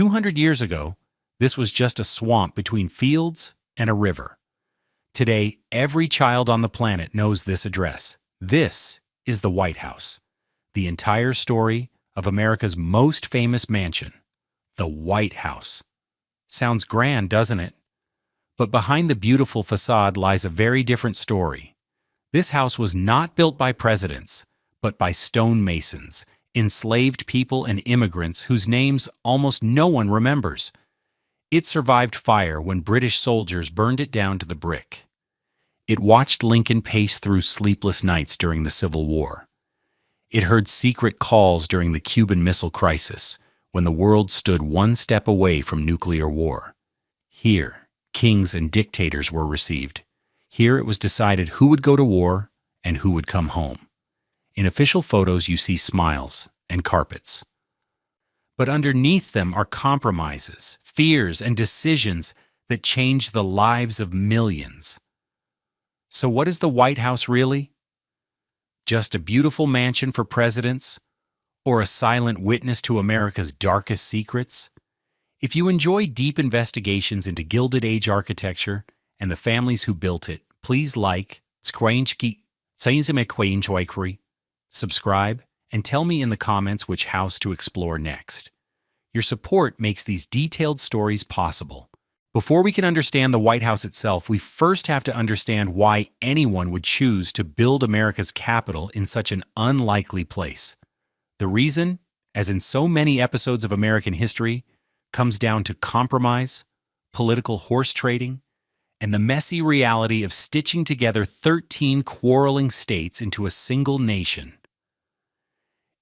200 years ago, this was just a swamp between fields and a river. Today, every child on the planet knows this address. This is the White House, the entire story of America's most famous mansion, the White House. Sounds grand, doesn't it? But behind the beautiful facade lies a very different story. This house was not built by presidents, but by stonemasons, enslaved people and immigrants whose names almost no one remembers. It survived fire when British soldiers burned it down to the brick. It watched Lincoln pace through sleepless nights during the Civil War. It heard secret calls during the Cuban Missile Crisis, when the world stood one step away from nuclear war. Here, kings and dictators were received. Here it was decided who would go to war and who would come home. In official photos you see smiles and carpets. But underneath them are compromises, fears, and decisions that change the lives of millions. So what is the White House really? Just a beautiful mansion for presidents? Or a silent witness to America's darkest secrets? If you enjoy deep investigations into Gilded Age architecture and the families who built it, please like, subscribe, and tell me in the comments which house to explore next. Your support makes these detailed stories possible. Before we can understand the White House itself, we first have to understand why anyone would choose to build America's capital in such an unlikely place. The reason, as in so many episodes of American history, comes down to compromise, political horse trading, and the messy reality of stitching together 13 quarreling states into a single nation.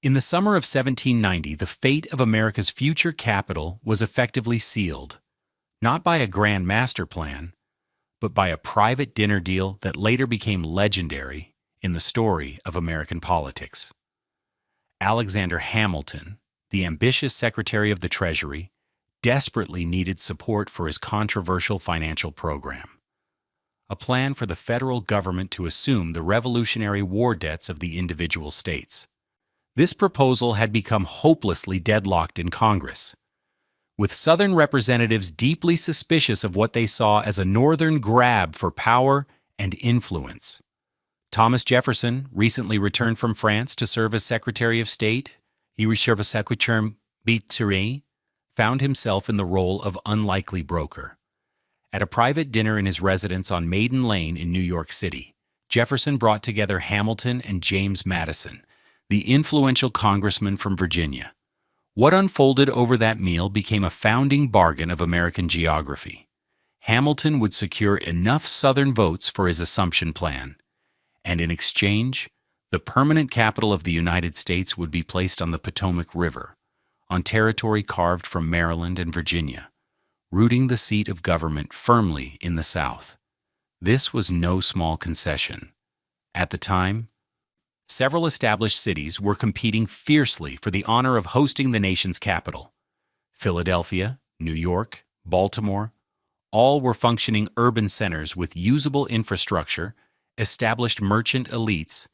In the summer of 1790, the fate of America's future capital was effectively sealed, not by a grand master plan, but by a private dinner deal that later became legendary in the story of American politics. Alexander Hamilton, the ambitious Secretary of the Treasury, desperately needed support for his controversial financial program, a plan for the federal government to assume the Revolutionary War debts of the individual states. This proposal had become hopelessly deadlocked in Congress, with Southern representatives deeply suspicious of what they saw as a Northern grab for power and influence. Thomas Jefferson recently returned from France to serve as Secretary of State. He reserve a secretary bitre, found himself in the role of unlikely broker. At a private dinner in his residence on Maiden Lane in New York City, Jefferson brought together Hamilton and James Madison, the influential congressman from Virginia. What unfolded over that meal became a founding bargain of American geography. Hamilton would secure enough Southern votes for his Assumption Plan, and in exchange, the permanent capital of the United States would be placed on the Potomac River, on territory carved from Maryland and Virginia, rooting the seat of government firmly in the South. This was no small concession. At the time, several established cities were competing fiercely for the honor of hosting the nation's capital. Philadelphia, New York, Baltimore, all were functioning urban centers with usable infrastructure, established merchant elites,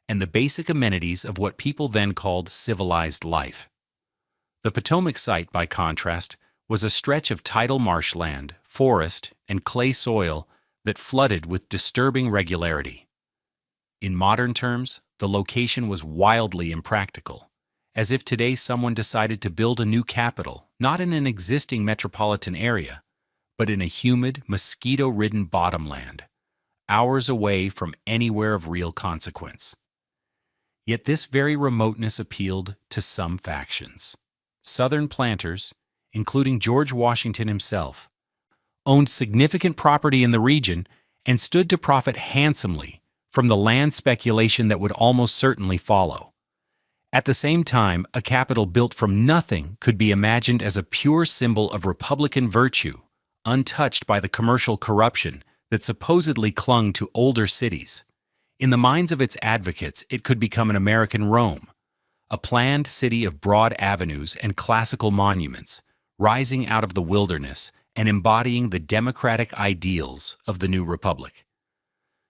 and the basic amenities of what people then called civilized life. The Potomac site, by contrast, was a stretch of tidal marshland, forest, and clay soil that flooded with disturbing regularity. In modern terms, the location was wildly impractical, as if today someone decided to build a new capital, not in an existing metropolitan area, but in a humid, mosquito-ridden bottomland, hours away from anywhere of real consequence. Yet this very remoteness appealed to some factions. Southern planters, including George Washington himself, owned significant property in the region and stood to profit handsomely from the land speculation that would almost certainly follow. At the same time, a capital built from nothing could be imagined as a pure symbol of Republican virtue, untouched by the commercial corruption that supposedly clung to older cities. In the minds of its advocates, it could become an American Rome, a planned city of broad avenues and classical monuments, rising out of the wilderness and embodying the democratic ideals of the new republic.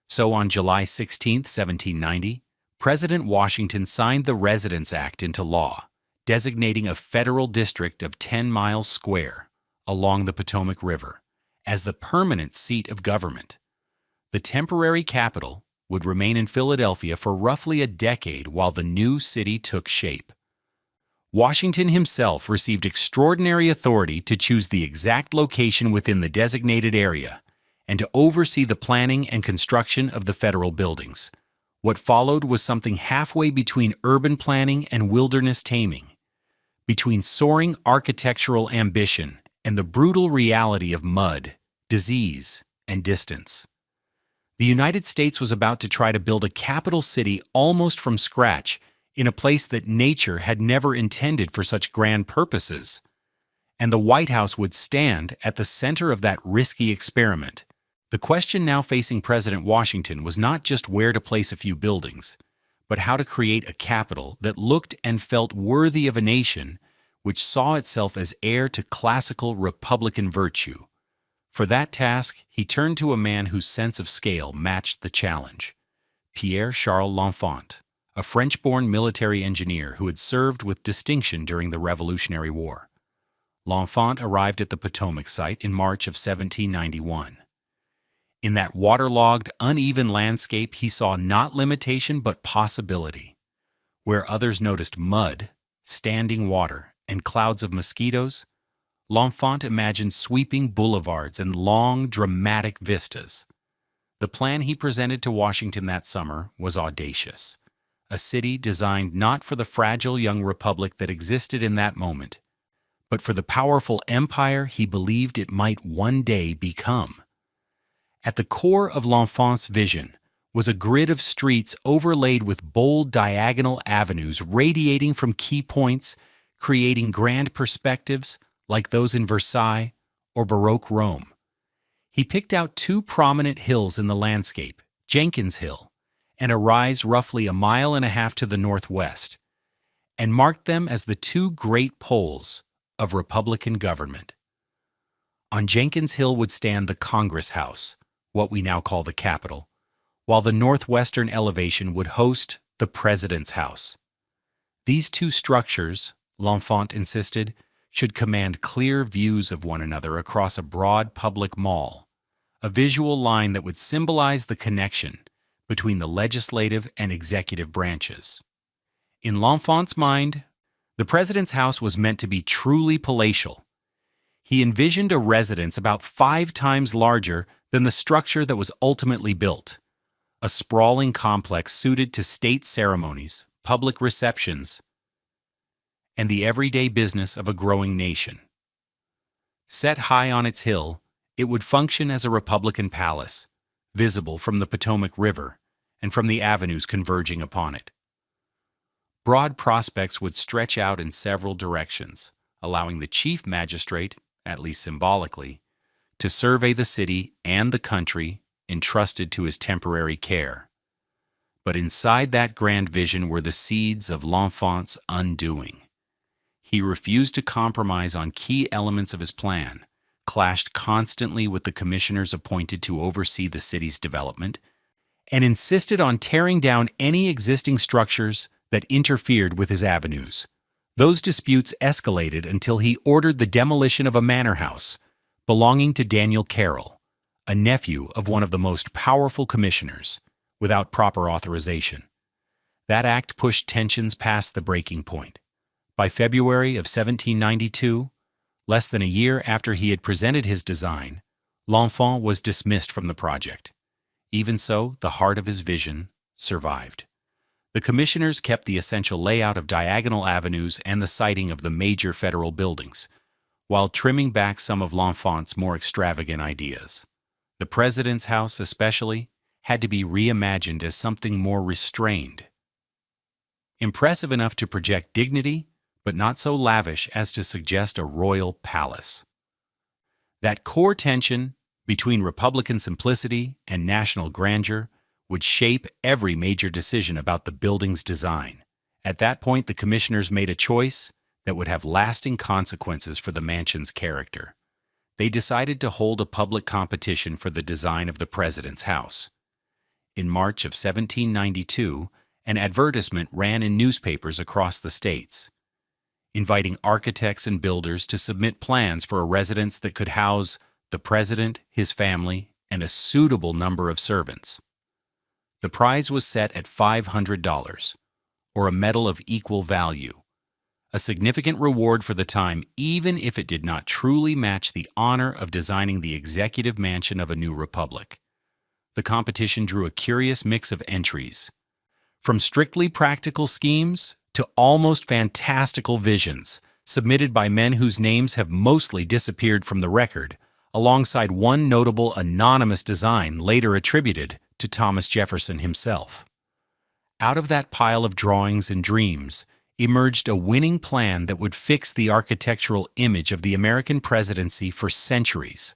So on July 16, 1790, President Washington signed the Residence Act into law, designating a federal district of 10 miles square along the Potomac River as the permanent seat of government. The temporary capital would remain in Philadelphia for roughly a decade while the new city took shape. Washington himself received extraordinary authority to choose the exact location within the designated area and to oversee the planning and construction of the federal buildings. What followed was something halfway between urban planning and wilderness taming, between soaring architectural ambition and the brutal reality of mud, disease, and distance. The United States was about to try to build a capital city almost from scratch in a place that nature had never intended for such grand purposes. And the White House would stand at the center of that risky experiment. The question now facing President Washington was not just where to place a few buildings, but how to create a capital that looked and felt worthy of a nation which saw itself as heir to classical Republican virtue. For that task, he turned to a man whose sense of scale matched the challenge, Pierre-Charles L'Enfant, a French-born military engineer who had served with distinction during the Revolutionary War. L'Enfant arrived at the Potomac site in March of 1791. In that waterlogged, uneven landscape, he saw not limitation but possibility. Where others noticed mud, standing water, and clouds of mosquitoes, L'Enfant imagined sweeping boulevards and long, dramatic vistas. The plan he presented to Washington that summer was audacious. A city designed not for the fragile young republic that existed in that moment, but for the powerful empire he believed it might one day become. At the core of L'Enfant's vision was a grid of streets overlaid with bold diagonal avenues radiating from key points, creating grand perspectives like those in Versailles or Baroque Rome. He picked out two prominent hills in the landscape, Jenkins Hill and a rise roughly a mile and a half to the northwest, and marked them as the two great poles of Republican government. On Jenkins Hill would stand the Congress House, what we now call the Capitol, while the northwestern elevation would host the President's House. These two structures, L'Enfant insisted, should command clear views of one another across a broad public mall, a visual line that would symbolize the connection between the legislative and executive branches. In L'Enfant's mind, the President's House was meant to be truly palatial. He envisioned a residence about 5 times larger than the structure that was ultimately built, a sprawling complex suited to state ceremonies, public receptions, and the everyday business of a growing nation. Set high on its hill, it would function as a Republican palace, visible from the Potomac River and from the avenues converging upon it. Broad prospects would stretch out in several directions, allowing the chief magistrate, at least symbolically, to survey the city and the country entrusted to his temporary care. But inside that grand vision were the seeds of L'Enfant's undoing. He refused to compromise on key elements of his plan, clashed constantly with the commissioners appointed to oversee the city's development, and insisted on tearing down any existing structures that interfered with his avenues. Those disputes escalated until he ordered the demolition of a manor house belonging to Daniel Carroll, a nephew of one of the most powerful commissioners, without proper authorization. That act pushed tensions past the breaking point. By February of 1792, less than a year after he had presented his design, L'Enfant was dismissed from the project. Even so, the heart of his vision survived. The commissioners kept the essential layout of diagonal avenues and the siting of the major federal buildings, while trimming back some of L'Enfant's more extravagant ideas. The President's House, especially, had to be reimagined as something more restrained. Impressive enough to project dignity, but not so lavish as to suggest a royal palace. That core tension between Republican simplicity and national grandeur would shape every major decision about the building's design. At that point, the commissioners made a choice that would have lasting consequences for the mansion's character. They decided to hold a public competition for the design of the President's House. In March of 1792, an advertisement ran in newspapers across the states. inviting architects and builders to submit plans for a residence that could house the president, his family, and a suitable number of servants. The prize was set at $500, or a medal of equal value, a significant reward for the time even if it did not truly match the honor of designing the executive mansion of a new republic. The competition drew a curious mix of entries, from strictly practical schemes to almost fantastical visions, submitted by men whose names have mostly disappeared from the record, alongside one notable anonymous design later attributed to Thomas Jefferson himself. Out of that pile of drawings and dreams emerged a winning plan that would fix the architectural image of the American presidency for centuries,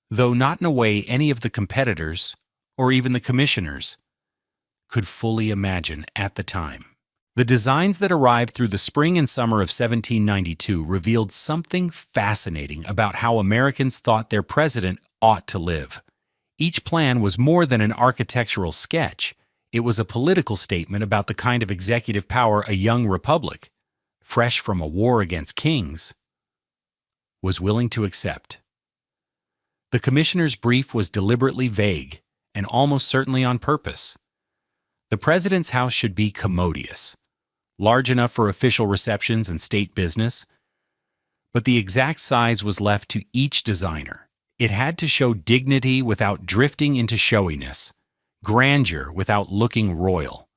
though not in a way any of the competitors, or even the commissioners, could fully imagine at the time. The designs that arrived through the spring and summer of 1792 revealed something fascinating about how Americans thought their president ought to live. Each plan was more than an architectural sketch. It was a political statement about the kind of executive power a young republic, fresh from a war against kings, was willing to accept. The commissioner's brief was deliberately vague, and almost certainly on purpose. The president's house should be commodious, large enough for official receptions and state business, but the exact size was left to each designer. It had to show dignity without drifting into showiness, grandeur without looking royal.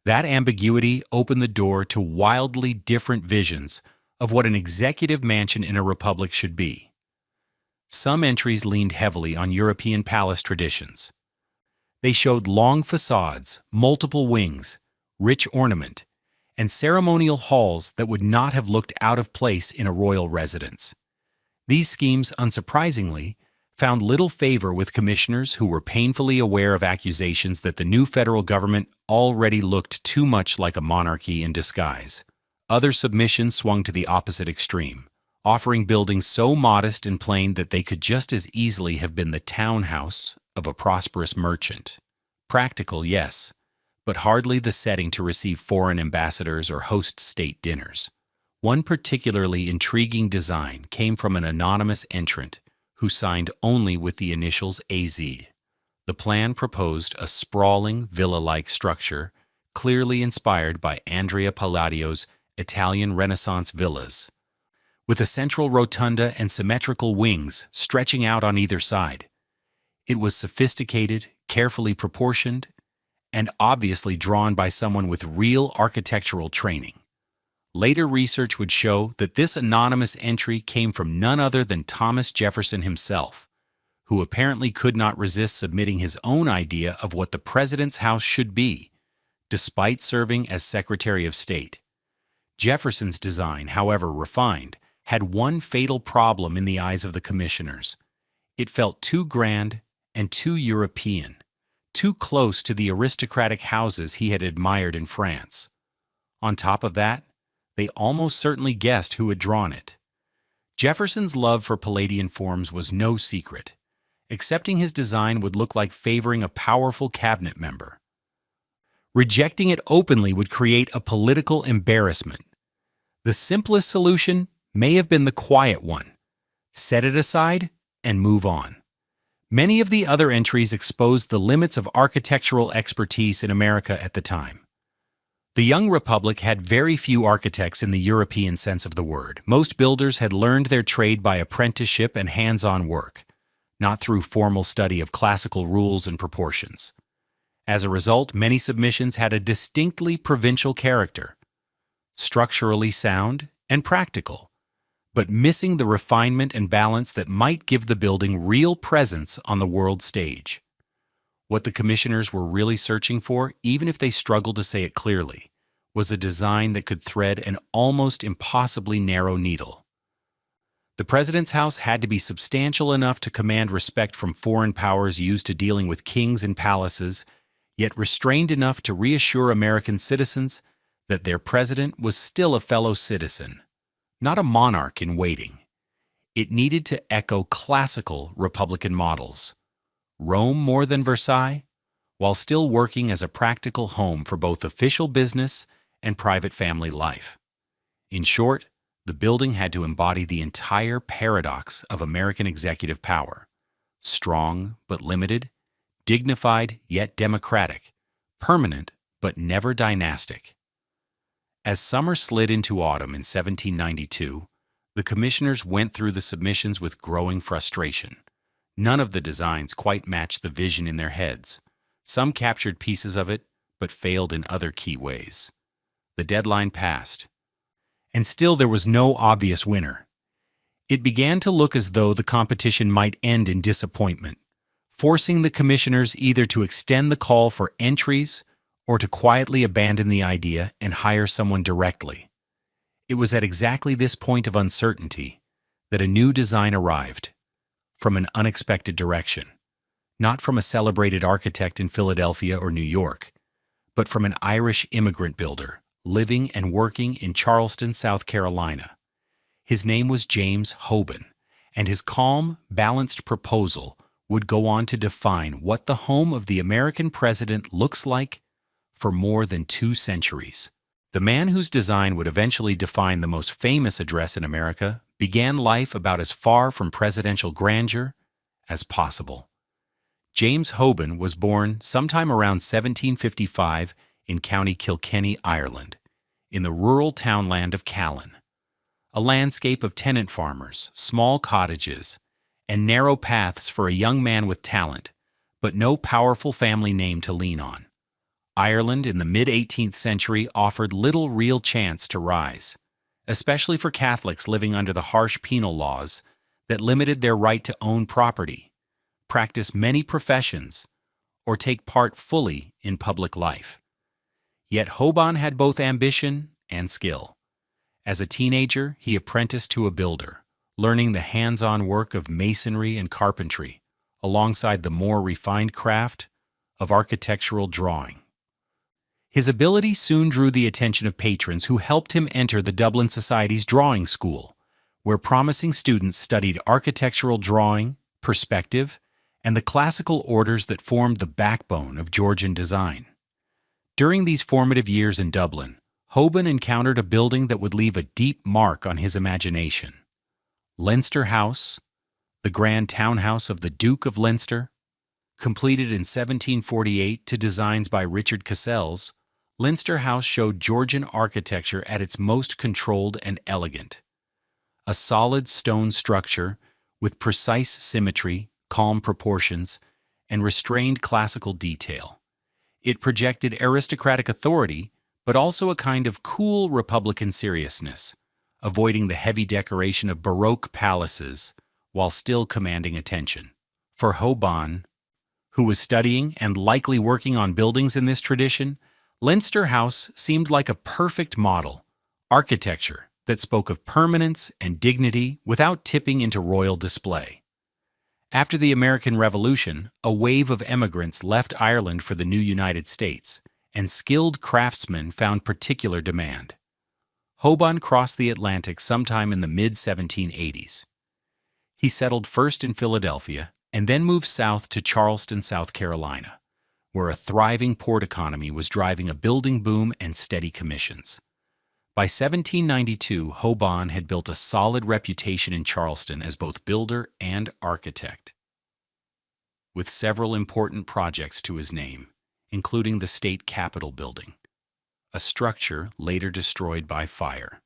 That ambiguity opened the door to wildly different visions of what an executive mansion in a republic should be. Some entries leaned heavily on European palace traditions. They showed long facades, multiple wings, rich ornament, and ceremonial halls that would not have looked out of place in a royal residence. These schemes, unsurprisingly, found little favor with commissioners who were painfully aware of accusations that the new federal government already looked too much like a monarchy in disguise. Other submissions swung to the opposite extreme, offering buildings so modest and plain that they could just as easily have been the townhouse of a prosperous merchant. Practical, yes, but hardly the setting to receive foreign ambassadors or host state dinners. One particularly intriguing design came from an anonymous entrant who signed only with the initials AZ. The plan proposed a sprawling, villa-like structure, clearly inspired by Andrea Palladio's Italian Renaissance villas, with a central rotunda and symmetrical wings stretching out on either side. It was sophisticated, carefully proportioned, and obviously drawn by someone with real architectural training. Later research would show that this anonymous entry came from none other than Thomas Jefferson himself, who apparently could not resist submitting his own idea of what the president's house should be, despite serving as Secretary of State. Jefferson's design, however refined, had one fatal problem in the eyes of the commissioners. It felt too grand and too European, too close to the aristocratic houses he had admired in France. On top of that, they almost certainly guessed who had drawn it. Jefferson's love for Palladian forms was no secret. Accepting his design would look like favoring a powerful cabinet member. Rejecting it openly would create a political embarrassment. The simplest solution may have been the quiet one: set it aside and move on. Many of the other entries exposed the limits of architectural expertise in America at the time. The young republic had very few architects in the European sense of the word. Most builders had learned their trade by apprenticeship and hands-on work, not through formal study of classical rules and proportions. As a result, many submissions had a distinctly provincial character, structurally sound and practical, but missing the refinement and balance that might give the building real presence on the world stage. What the commissioners were really searching for, even if they struggled to say it clearly, was a design that could thread an almost impossibly narrow needle. The president's house had to be substantial enough to command respect from foreign powers used to dealing with kings and palaces, yet restrained enough to reassure American citizens that their president was still a fellow citizen, not a monarch in waiting. It needed to echo classical Republican models: Rome more than Versailles, while still working as a practical home for both official business and private family life. In short, the building had to embody the entire paradox of American executive power: strong but limited, dignified yet democratic, permanent but never dynastic. As summer slid into autumn in 1792, the commissioners went through the submissions with growing frustration. None of the designs quite matched the vision in their heads. Some captured pieces of it, but failed in other key ways. The deadline passed, and still there was no obvious winner. It began to look as though the competition might end in disappointment, forcing the commissioners either to extend the call for entries or to quietly abandon the idea and hire someone directly. It was at exactly this point of uncertainty that a new design arrived, from an unexpected direction, not from a celebrated architect in Philadelphia or New York, but from an Irish immigrant builder living and working in Charleston, South Carolina. His name was James Hoban, and his calm, balanced proposal would go on to define what the home of the American president looks like for more than 2 centuries. The man whose design would eventually define the most famous address in America began life about as far from presidential grandeur as possible. James Hoban was born sometime around 1755 in County Kilkenny, Ireland, in the rural townland of Callan. A landscape of tenant farmers, small cottages, and narrow paths for a young man with talent, but no powerful family name to lean on. Ireland in the mid-18th century offered little real chance to rise, especially for Catholics living under the harsh penal laws that limited their right to own property, practice many professions, or take part fully in public life. Yet Hoban had both ambition and skill. As a teenager, he apprenticed to a builder, learning the hands-on work of masonry and carpentry, alongside the more refined craft of architectural drawing. His ability soon drew the attention of patrons who helped him enter the Dublin Society's drawing school, where promising students studied architectural drawing, perspective, and the classical orders that formed the backbone of Georgian design. During these formative years in Dublin, Hoban encountered a building that would leave a deep mark on his imagination. Leinster House, the grand townhouse of the Duke of Leinster, completed in 1748 to designs by Richard Cassels, Leinster House showed Georgian architecture at its most controlled and elegant. A solid stone structure with precise symmetry, calm proportions, and restrained classical detail. It projected aristocratic authority, but also a kind of cool Republican seriousness, avoiding the heavy decoration of Baroque palaces while still commanding attention. For Hoban, who was studying and likely working on buildings in this tradition, Leinster House seemed like a perfect model, architecture that spoke of permanence and dignity without tipping into royal display. After the American Revolution, a wave of emigrants left Ireland for the new United States, and skilled craftsmen found particular demand. Hoban crossed the Atlantic sometime in the mid-1780s. He settled first in Philadelphia and then moved south to Charleston, South Carolina, where a thriving port economy was driving a building boom and steady commissions. By 1792, Hoban had built a solid reputation in Charleston as both builder and architect, with several important projects to his name, including the state capitol building, a structure later destroyed by fire.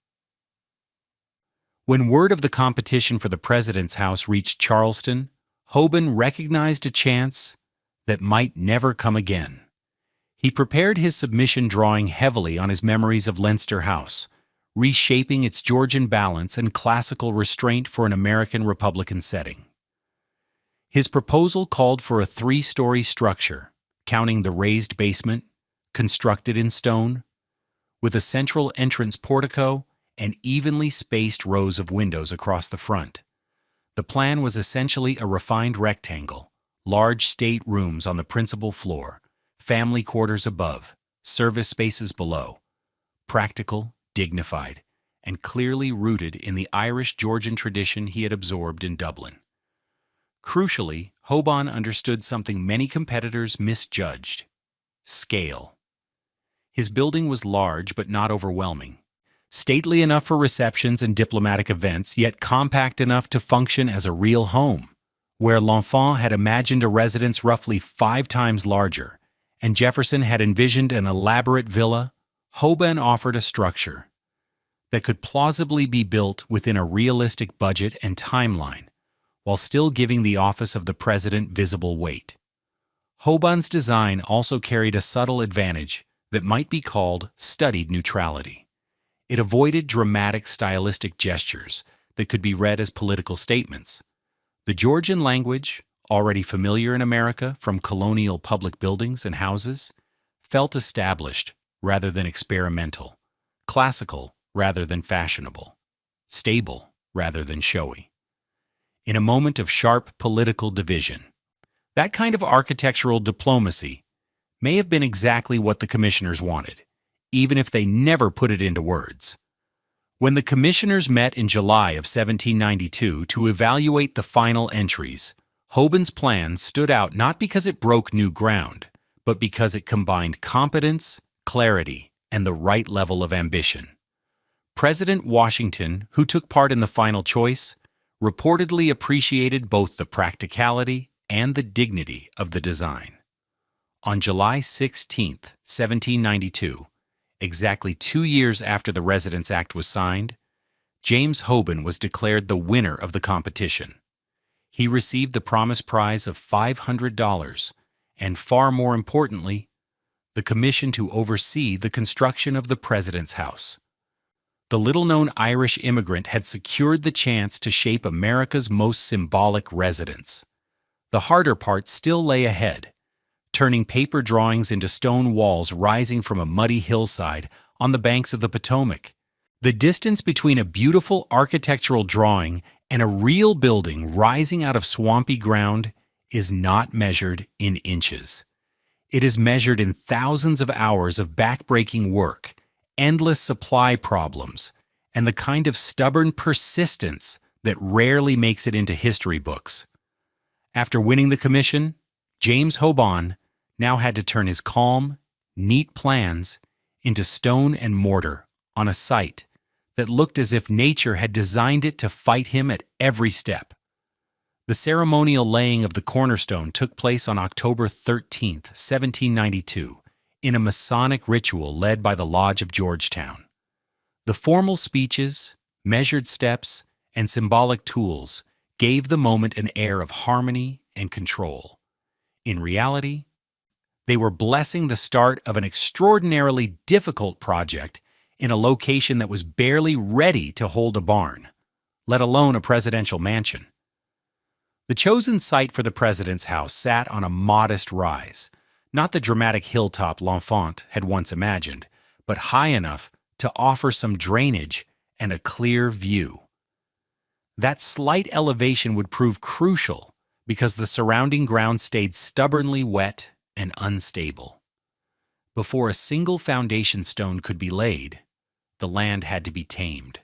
When word of the competition for the president's house reached Charleston, Hoban recognized a chance that might never come again. He prepared his submission drawing heavily on his memories of Leinster House, reshaping its Georgian balance and classical restraint for an American Republican setting. His proposal called for a 3-story structure, counting the raised basement, constructed in stone, with a central entrance portico and evenly spaced rows of windows across the front. The plan was essentially a refined rectangle, large state rooms on the principal floor, family quarters above, service spaces below. Practical, dignified, and clearly rooted in the Irish-Georgian tradition he had absorbed in Dublin. Crucially, Hoban understood something many competitors misjudged: scale. His building was large but not overwhelming, stately enough for receptions and diplomatic events, yet compact enough to function as a real home. Where L'Enfant had imagined a residence roughly 5 times larger, and Jefferson had envisioned an elaborate villa, Hoban offered a structure that could plausibly be built within a realistic budget and timeline, while still giving the office of the president visible weight. Hoban's design also carried a subtle advantage that might be called studied neutrality. It avoided dramatic stylistic gestures that could be read as political statements. The Georgian language, already familiar in America from colonial public buildings and houses, felt established rather than experimental, classical rather than fashionable, stable rather than showy. In a moment of sharp political division, that kind of architectural diplomacy may have been exactly what the commissioners wanted, even if they never put it into words. When the commissioners met in July of 1792 to evaluate the final entries, Hoban's plan stood out not because it broke new ground, but because it combined competence, clarity, and the right level of ambition. President Washington, who took part in the final choice, reportedly appreciated both the practicality and the dignity of the design. On July 16, 1792, exactly 2 years after the Residence Act was signed, James Hoban was declared the winner of the competition. He received the promised prize of $500 and, far more importantly, the commission to oversee the construction of the President's House. The little-known Irish immigrant had secured the chance to shape America's most symbolic residence. The harder part still lay ahead, turning paper drawings into stone walls rising from a muddy hillside on the banks of the Potomac. The distance between a beautiful architectural drawing and a real building rising out of swampy ground is not measured in inches. It is measured in thousands of hours of backbreaking work, endless supply problems, and the kind of stubborn persistence that rarely makes it into history books. After winning the commission, James Hoban now had to turn his calm, neat plans into stone and mortar on a site that looked as if nature had designed it to fight him at every step. The ceremonial laying of the cornerstone took place on October 13, 1792, in a Masonic ritual led by the Lodge of Georgetown. The formal speeches, measured steps, and symbolic tools gave the moment an air of harmony and control. In reality, they were blessing the start of an extraordinarily difficult project in a location that was barely ready to hold a barn, let alone a presidential mansion. The chosen site for the president's house sat on a modest rise, not the dramatic hilltop L'Enfant had once imagined, but high enough to offer some drainage and a clear view. That slight elevation would prove crucial because the surrounding ground stayed stubbornly wet and unstable. Before a single foundation stone could be laid, the land had to be tamed.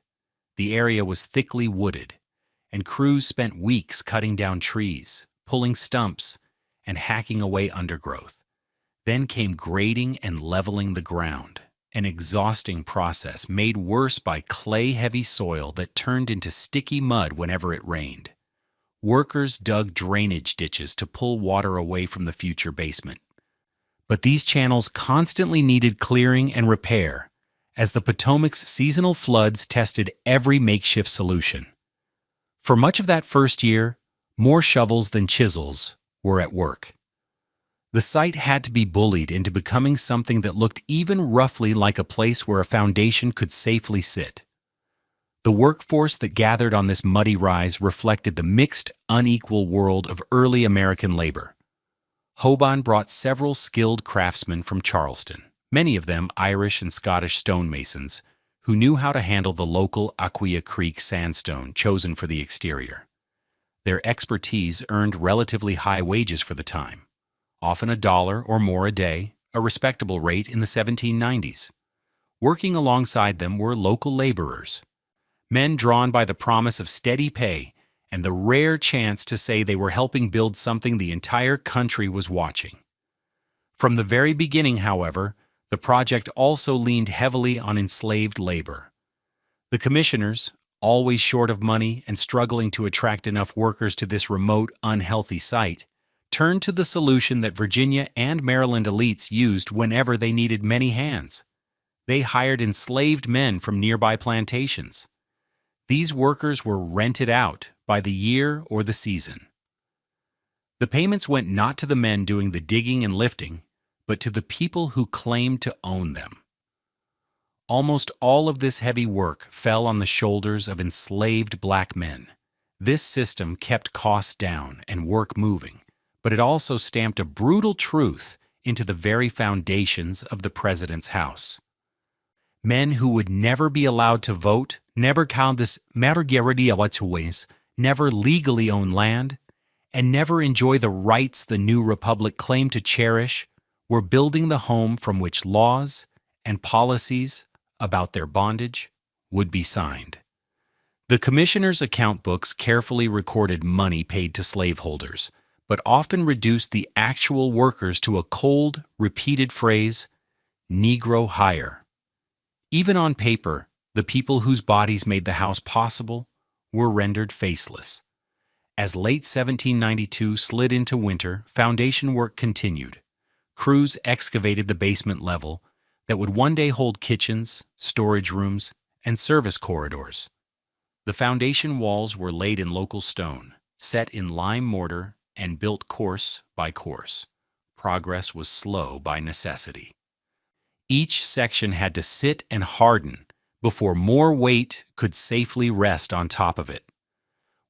The area was thickly wooded, and crews spent weeks cutting down trees, pulling stumps, and hacking away undergrowth. Then came grading and leveling the ground, an exhausting process made worse by clay-heavy soil that turned into sticky mud whenever it rained. Workers dug drainage ditches to pull water away from the future basement. But these channels constantly needed clearing and repair, as the Potomac's seasonal floods tested every makeshift solution. For much of that first year, more shovels than chisels were at work. The site had to be bullied into becoming something that looked even roughly like a place where a foundation could safely sit. The workforce that gathered on this muddy rise reflected the mixed, unequal world of early American labor. Hoban brought several skilled craftsmen from Charleston, many of them Irish and Scottish stonemasons, who knew how to handle the local Aquia Creek sandstone chosen for the exterior. Their expertise earned relatively high wages for the time, often $1 or more a day, a respectable rate in the 1790s. Working alongside them were local laborers, men drawn by the promise of steady pay and the rare chance to say they were helping build something the entire country was watching. From the very beginning, however, the project also leaned heavily on enslaved labor. The commissioners, always short of money and struggling to attract enough workers to this remote, unhealthy site, turned to the solution that Virginia and Maryland elites used whenever they needed many hands. They hired enslaved men from nearby plantations. These workers were rented out by the year or the season. The payments went not to the men doing the digging and lifting, but to the people who claimed to own them. Almost all of this heavy work fell on the shoulders of enslaved black men. This system kept costs down and work moving, but it also stamped a brutal truth into the very foundations of the president's house. Men who would never be allowed to vote, never never legally own land, and never enjoy the rights the new republic claimed to cherish, were building the home from which laws and policies about their bondage would be signed. The commissioners' account books carefully recorded money paid to slaveholders, but often reduced the actual workers to a cold, repeated phrase, Negro hire. Even on paper, the people whose bodies made the house possible were rendered faceless. As late 1792 slid into winter, foundation work continued. Crews excavated the basement level that would one day hold kitchens, storage rooms, and service corridors. The foundation walls were laid in local stone, set in lime mortar, and built course by course. Progress was slow by necessity. Each section had to sit and harden before more weight could safely rest on top of it.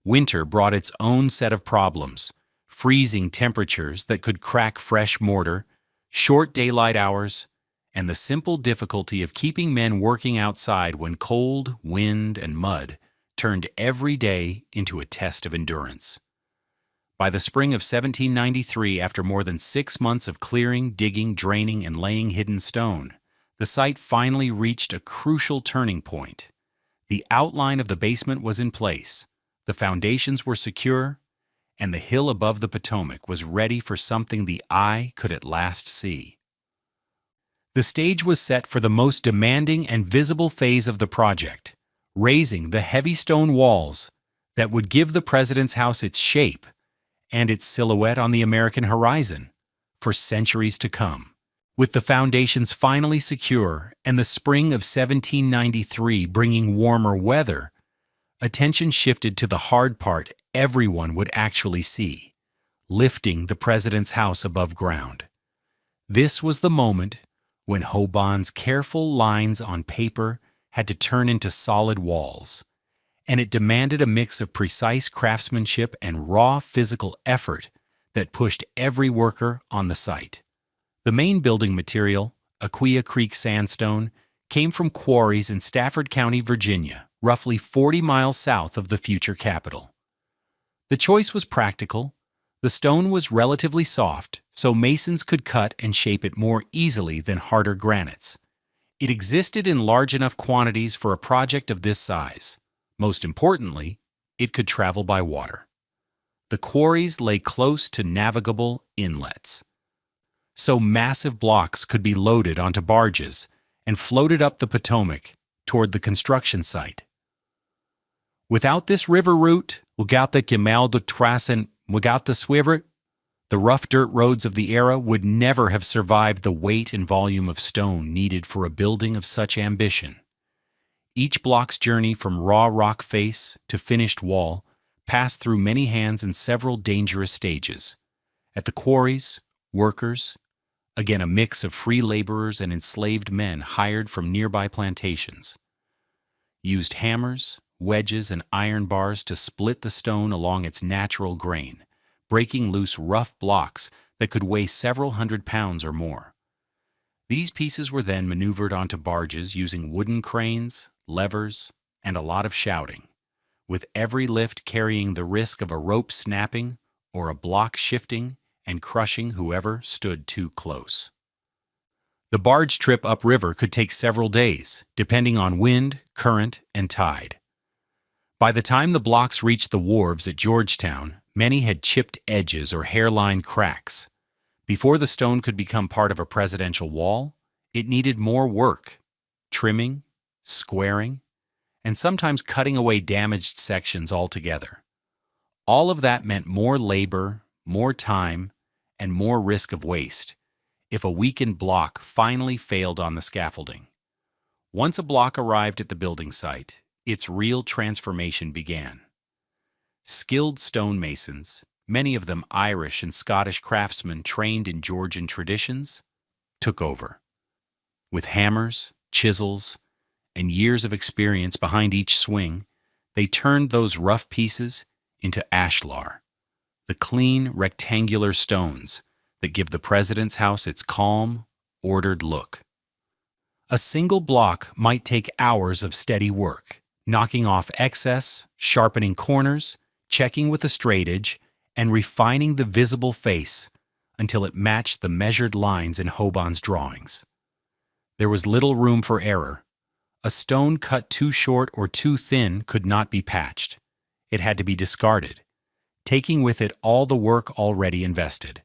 Winter brought its own set of problems: freezing temperatures that could crack fresh mortar, short daylight hours, and the simple difficulty of keeping men working outside when cold, wind, and mud turned every day into a test of endurance. By the spring of 1793, after more than 6 months of clearing, digging, draining, and laying hidden stone, the site finally reached a crucial turning point. The outline of the basement was in place, the foundations were secure, and the hill above the Potomac was ready for something the eye could at last see. The stage was set for the most demanding and visible phase of the project, raising the heavy stone walls that would give the president's house its shape and its silhouette on the American horizon for centuries to come. With the foundations finally secure and the spring of 1793 bringing warmer weather, attention shifted to the hard part everyone would actually see: lifting the president's house above ground. This was the moment when Hoban's careful lines on paper had to turn into solid walls, and it demanded a mix of precise craftsmanship and raw physical effort that pushed every worker on the site. The main building material, Aquia Creek sandstone, came from quarries in Stafford County, Virginia, roughly 40 miles south of the future capital. The choice was practical. The stone was relatively soft, so masons could cut and shape it more easily than harder granites. It existed in large enough quantities for a project of this size. Most importantly, it could travel by water. The quarries lay close to navigable inlets, so massive blocks could be loaded onto barges and floated up the Potomac toward the construction site. Without this river route, without the canal de Trassen, without the Swiver, the rough dirt roads of the era would never have survived the weight and volume of stone needed for a building of such ambition. Each block's journey from raw rock face to finished wall passed through many hands in several dangerous stages. At the quarries, workers, again a mix of free laborers and enslaved men hired from nearby plantations, used hammers, wedges, and iron bars to split the stone along its natural grain, breaking loose rough blocks that could weigh several hundred pounds or more. These pieces were then maneuvered onto barges using wooden cranes, levers, and a lot of shouting, with every lift carrying the risk of a rope snapping or a block shifting and crushing whoever stood too close. The barge trip upriver could take several days, depending on wind, current, and tide. By the time the blocks reached the wharves at Georgetown, many had chipped edges or hairline cracks. Before the stone could become part of a presidential wall, it needed more work: trimming, squaring, and sometimes cutting away damaged sections altogether. All of that meant more labor, more time, and more risk of waste if a weakened block finally failed on the scaffolding. Once a block arrived at the building site, its real transformation began. Skilled stonemasons, many of them Irish and Scottish craftsmen trained in Georgian traditions, took over. With hammers, chisels, and years of experience behind each swing, they turned those rough pieces into ashlar, the clean, rectangular stones that give the president's house its calm, ordered look. A single block might take hours of steady work, knocking off excess, sharpening corners, checking with a straightedge, and refining the visible face until it matched the measured lines in Hoban's drawings. There was little room for error. A stone cut too short or too thin could not be patched. It had to be discarded, taking with it all the work already invested.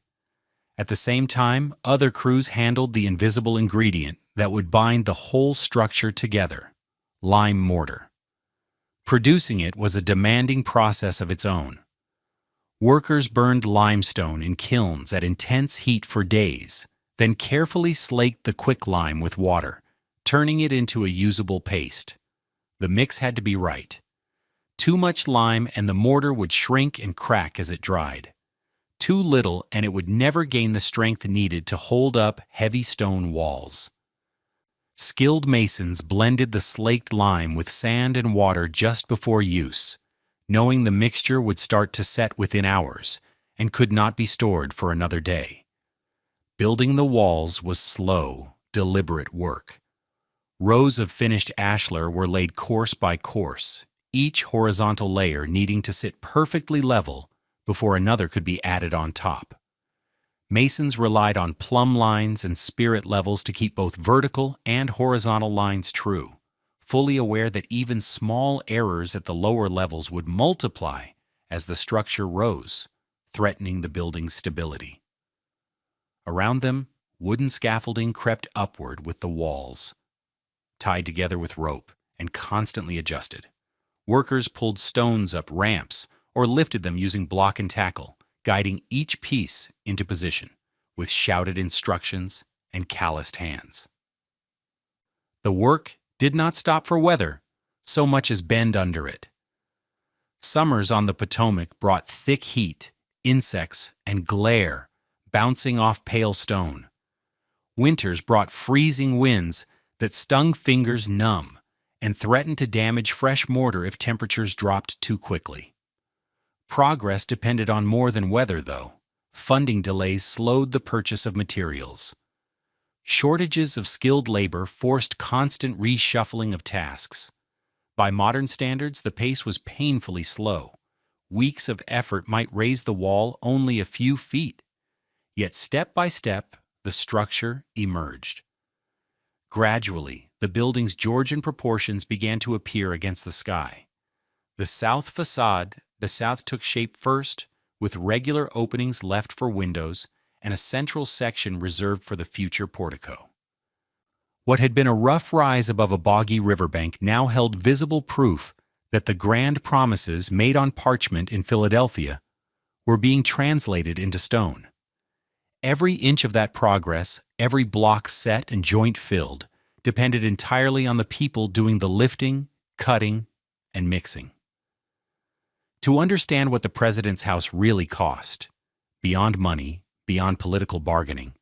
At the same time, other crews handled the invisible ingredient that would bind the whole structure together: lime mortar. Producing it was a demanding process of its own. Workers burned limestone in kilns at intense heat for days, then carefully slaked the quicklime with water, turning it into a usable paste. The mix had to be right. Too much lime and the mortar would shrink and crack as it dried. Too little and it would never gain the strength needed to hold up heavy stone walls. Skilled masons blended the slaked lime with sand and water just before use, knowing the mixture would start to set within hours and could not be stored for another day. Building the walls was slow, deliberate work. Rows of finished ashlar were laid course by course, each horizontal layer needing to sit perfectly level before another could be added on top. Masons relied on plumb lines and spirit levels to keep both vertical and horizontal lines true, fully aware that even small errors at the lower levels would multiply as the structure rose, threatening the building's stability. Around them, wooden scaffolding crept upward with the walls, tied together with rope and constantly adjusted. Workers pulled stones up ramps or lifted them using block and tackle, guiding each piece into position with shouted instructions and calloused hands. The work did not stop for weather, so much as bend under it. Summers on the Potomac brought thick heat, insects, and glare bouncing off pale stone. Winters brought freezing winds that stung fingers numb and threatened to damage fresh mortar if temperatures dropped too quickly. Progress depended on more than weather, though. Funding delays slowed the purchase of materials. Shortages of skilled labor forced constant reshuffling of tasks. By modern standards, the pace was painfully slow. Weeks of effort might raise the wall only a few feet. Yet step by step, the structure emerged. Gradually, the building's Georgian proportions began to appear against the sky. The south took shape first, with regular openings left for windows and a central section reserved for the future portico. What had been a rough rise above a boggy riverbank now held visible proof that the grand promises made on parchment in Philadelphia were being translated into stone. Every inch of that progress, every block set and joint filled, depended entirely on the people doing the lifting, cutting, and mixing. To understand what the president's house really cost, beyond money, beyond political bargaining,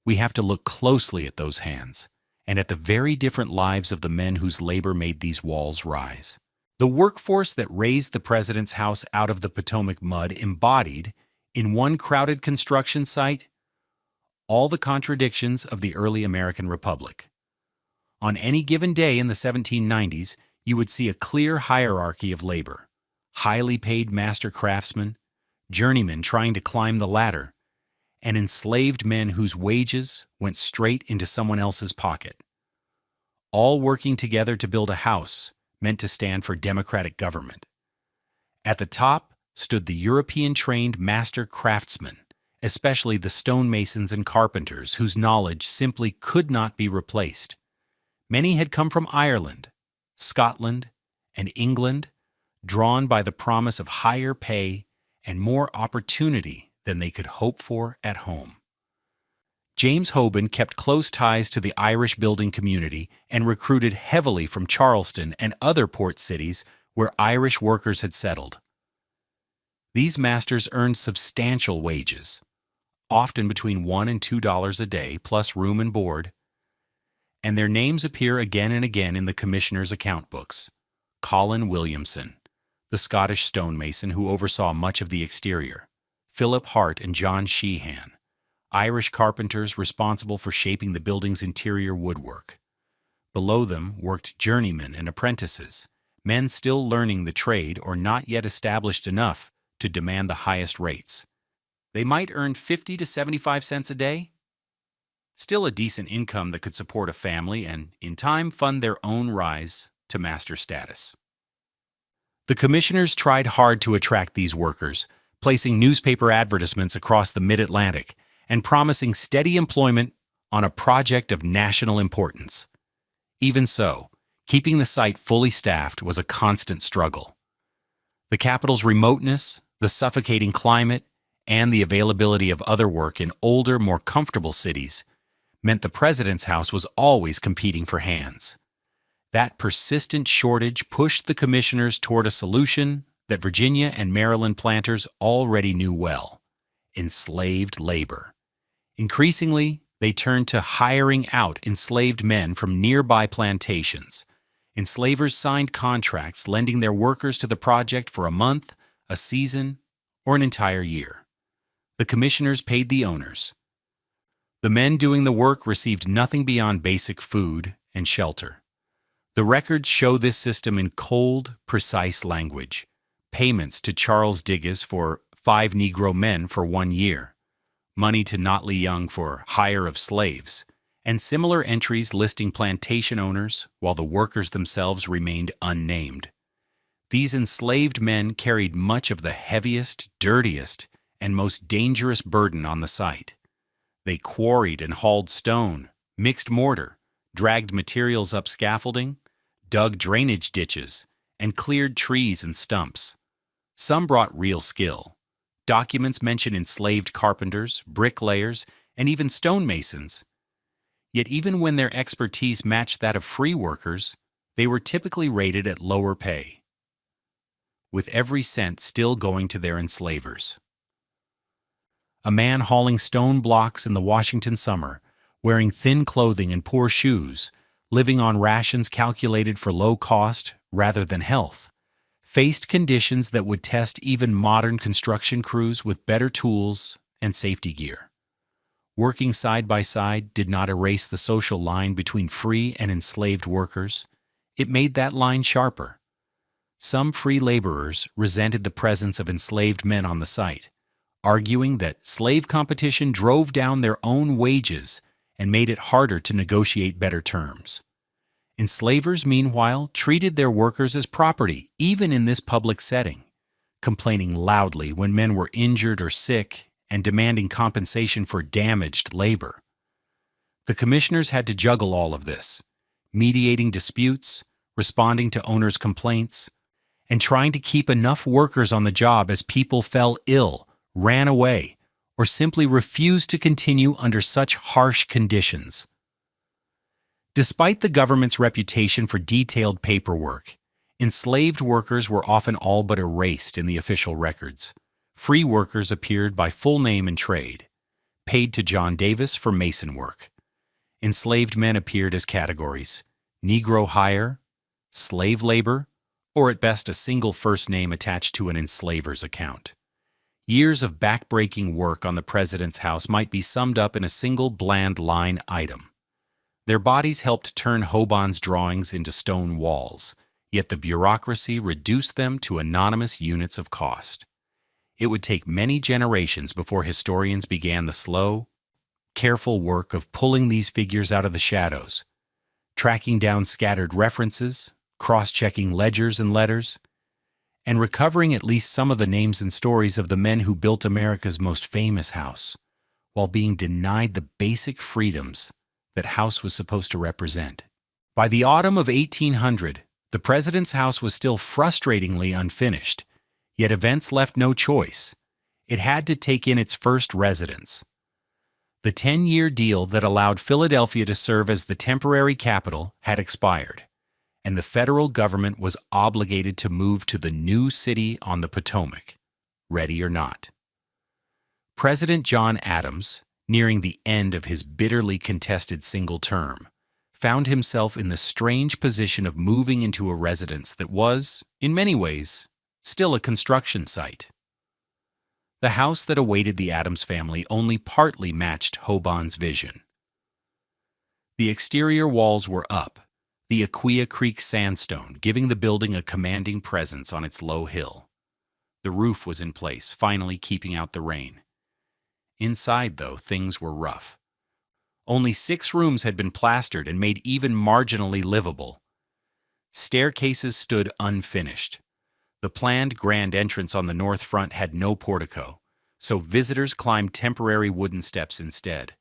we have to look closely at those hands and at the very different lives of the men whose labor made these walls rise. The workforce that raised the president's house out of the Potomac mud embodied, in one crowded construction site, all the contradictions of the early American Republic. On any given day in the 1790s, you would see a clear hierarchy of labor: highly paid master craftsmen, journeymen trying to climb the ladder, and enslaved men whose wages went straight into someone else's pocket. All working together to build a house meant to stand for democratic government. At the top stood the European-trained master craftsmen, especially the stonemasons and carpenters whose knowledge simply could not be replaced. Many had come from Ireland, Scotland, and England, drawn by the promise of higher pay and more opportunity than they could hope for at home. James Hoban kept close ties to the Irish building community and recruited heavily from Charleston and other port cities where Irish workers had settled. These masters earned substantial wages, often between $1 and $2 a day, plus room and board, and their names appear again and again in the commissioner's account books. Colin Williamson, the Scottish stonemason who oversaw much of the exterior; Philip Hart and John Sheehan, Irish carpenters responsible for shaping the building's interior woodwork. Below them worked journeymen and apprentices, men still learning the trade or not yet established enough to demand the highest rates. They might earn 50 to 75 cents a day. Still a decent income that could support a family and, in time, fund their own rise to master status. The commissioners tried hard to attract these workers, placing newspaper advertisements across the mid-Atlantic and promising steady employment on a project of national importance. Even so, keeping the site fully staffed was a constant struggle. The capital's remoteness, the suffocating climate, and the availability of other work in older, more comfortable cities meant the president's house was always competing for hands. That persistent shortage pushed the commissioners toward a solution that Virginia and Maryland planters already knew well: enslaved labor. Increasingly, they turned to hiring out enslaved men from nearby plantations. Enslavers signed contracts lending their workers to the project for a month, a season, or an entire year. The commissioners paid the owners. The men doing the work received nothing beyond basic food and shelter. The records show this system in cold, precise language. Payments to Charles Digges for 5 Negro men for 1 year, money to Notley Young for hire of slaves, and similar entries listing plantation owners while the workers themselves remained unnamed. These enslaved men carried much of the heaviest, dirtiest, and most dangerous burden on the site. They quarried and hauled stone, mixed mortar, dragged materials up scaffolding, dug drainage ditches, and cleared trees and stumps. Some brought real skill. Documents mention enslaved carpenters, bricklayers, and even stonemasons. Yet even when their expertise matched that of free workers, they were typically rated at lower pay, with every cent still going to their enslavers. A man hauling stone blocks in the Washington summer, wearing thin clothing and poor shoes, living on rations calculated for low cost rather than health, faced conditions that would test even modern construction crews with better tools and safety gear. Working side by side did not erase the social line between free and enslaved workers. It made that line sharper. Some free laborers resented the presence of enslaved men on the site, arguing that slave competition drove down their own wages and made it harder to negotiate better terms. Enslavers, meanwhile, treated their workers as property, even in this public setting, complaining loudly when men were injured or sick and demanding compensation for damaged labor. The commissioners had to juggle all of this, mediating disputes, responding to owners' complaints, and trying to keep enough workers on the job as people fell ill, ran away, or simply refused to continue under such harsh conditions. Despite the government's reputation for detailed paperwork, enslaved workers were often all but erased in the official records. Free workers appeared by full name and trade, paid to John Davis for mason work. Enslaved men appeared as categories: Negro hire, slave labor, or at best a single first name attached to an enslaver's account. Years of back-breaking work on the president's house might be summed up in a single bland line item. Their bodies helped turn Hoban's drawings into stone walls, yet the bureaucracy reduced them to anonymous units of cost. It would take many generations before historians began the slow, careful work of pulling these figures out of the shadows, tracking down scattered references, cross-checking ledgers and letters, and recovering at least some of the names and stories of the men who built America's most famous house, while being denied the basic freedoms that house was supposed to represent. By the autumn of 1800, The president's house was still frustratingly unfinished, yet events left no choice. It had to take in its first residents. The 10-year deal that allowed Philadelphia to serve as the temporary capital had expired, and the federal government was obligated to move to the new city on the Potomac, ready or not. President John Adams, nearing the end of his bitterly contested single term, found himself in the strange position of moving into a residence that was, in many ways, still a construction site. The house that awaited the Adams family only partly matched Hoban's vision. The exterior walls were up, the Aquia Creek sandstone giving the building a commanding presence on its low hill. The roof was in place, finally keeping out the rain. Inside, though, things were rough. Only 6 rooms had been plastered and made even marginally livable. Staircases stood unfinished. The planned grand entrance on the north front had no portico, so visitors climbed temporary wooden steps instead.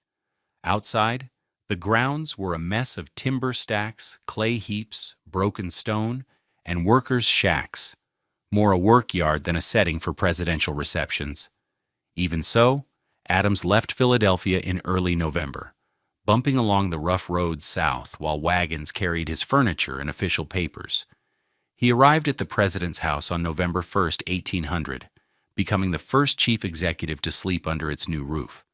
Outside, the grounds were a mess of timber stacks, clay heaps, broken stone, and workers' shacks, more a work yard than a setting for presidential receptions. Even so, Adams left Philadelphia in early November, bumping along the rough roads south while wagons carried his furniture and official papers. He arrived at the president's house on November 1, 1800, becoming the first chief executive to sleep under its new roof.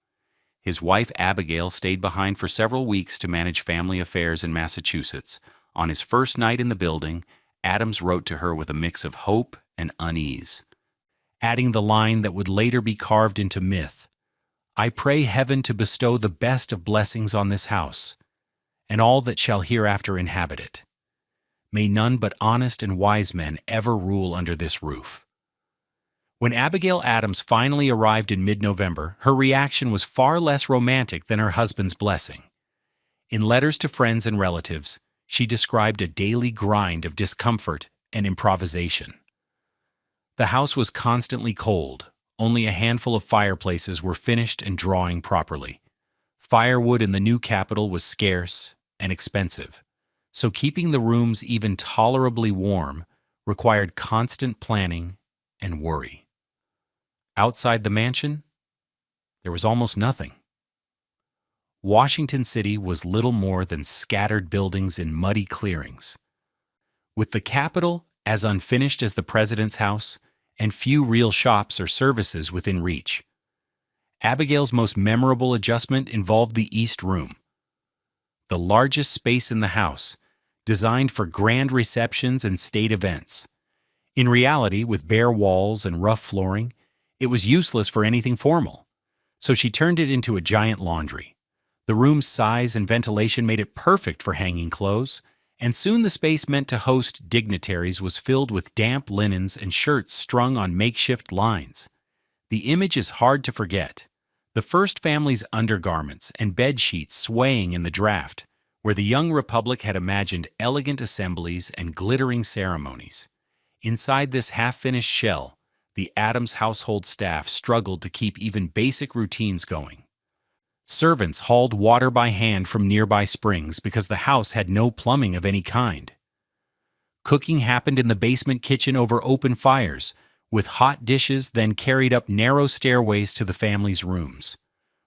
His wife Abigail stayed behind for several weeks to manage family affairs in Massachusetts. On his first night in the building, Adams wrote to her with a mix of hope and unease, adding the line that would later be carved into myth: "I pray heaven to bestow the best of blessings on this house, and all that shall hereafter inhabit it. May none but honest and wise men ever rule under this roof." When Abigail Adams finally arrived in mid-November, her reaction was far less romantic than her husband's blessing. In letters to friends and relatives, she described a daily grind of discomfort and improvisation. The house was constantly cold. Only a handful of fireplaces were finished and drawing properly. Firewood in the new capital was scarce and expensive, so keeping the rooms even tolerably warm required constant planning and worry. Outside the mansion, there was almost nothing. Washington City was little more than scattered buildings in muddy clearings. With the Capitol as unfinished as the president's house and few real shops or services within reach, Abigail's most memorable adjustment involved the East Room, the largest space in the house, designed for grand receptions and state events. In reality, with bare walls and rough flooring, it was useless for anything formal, so she turned it into a giant laundry. The room's size and ventilation made it perfect for hanging clothes, and soon the space meant to host dignitaries was filled with damp linens and shirts strung on makeshift lines. The image is hard to forget: the first family's undergarments and bed sheets swaying in the draft, where the young republic had imagined elegant assemblies and glittering ceremonies. Inside this half-finished shell, the Adams household staff struggled to keep even basic routines going. Servants hauled water by hand from nearby springs because the house had no plumbing of any kind. Cooking happened in the basement kitchen over open fires, with hot dishes then carried up narrow stairways to the family's rooms.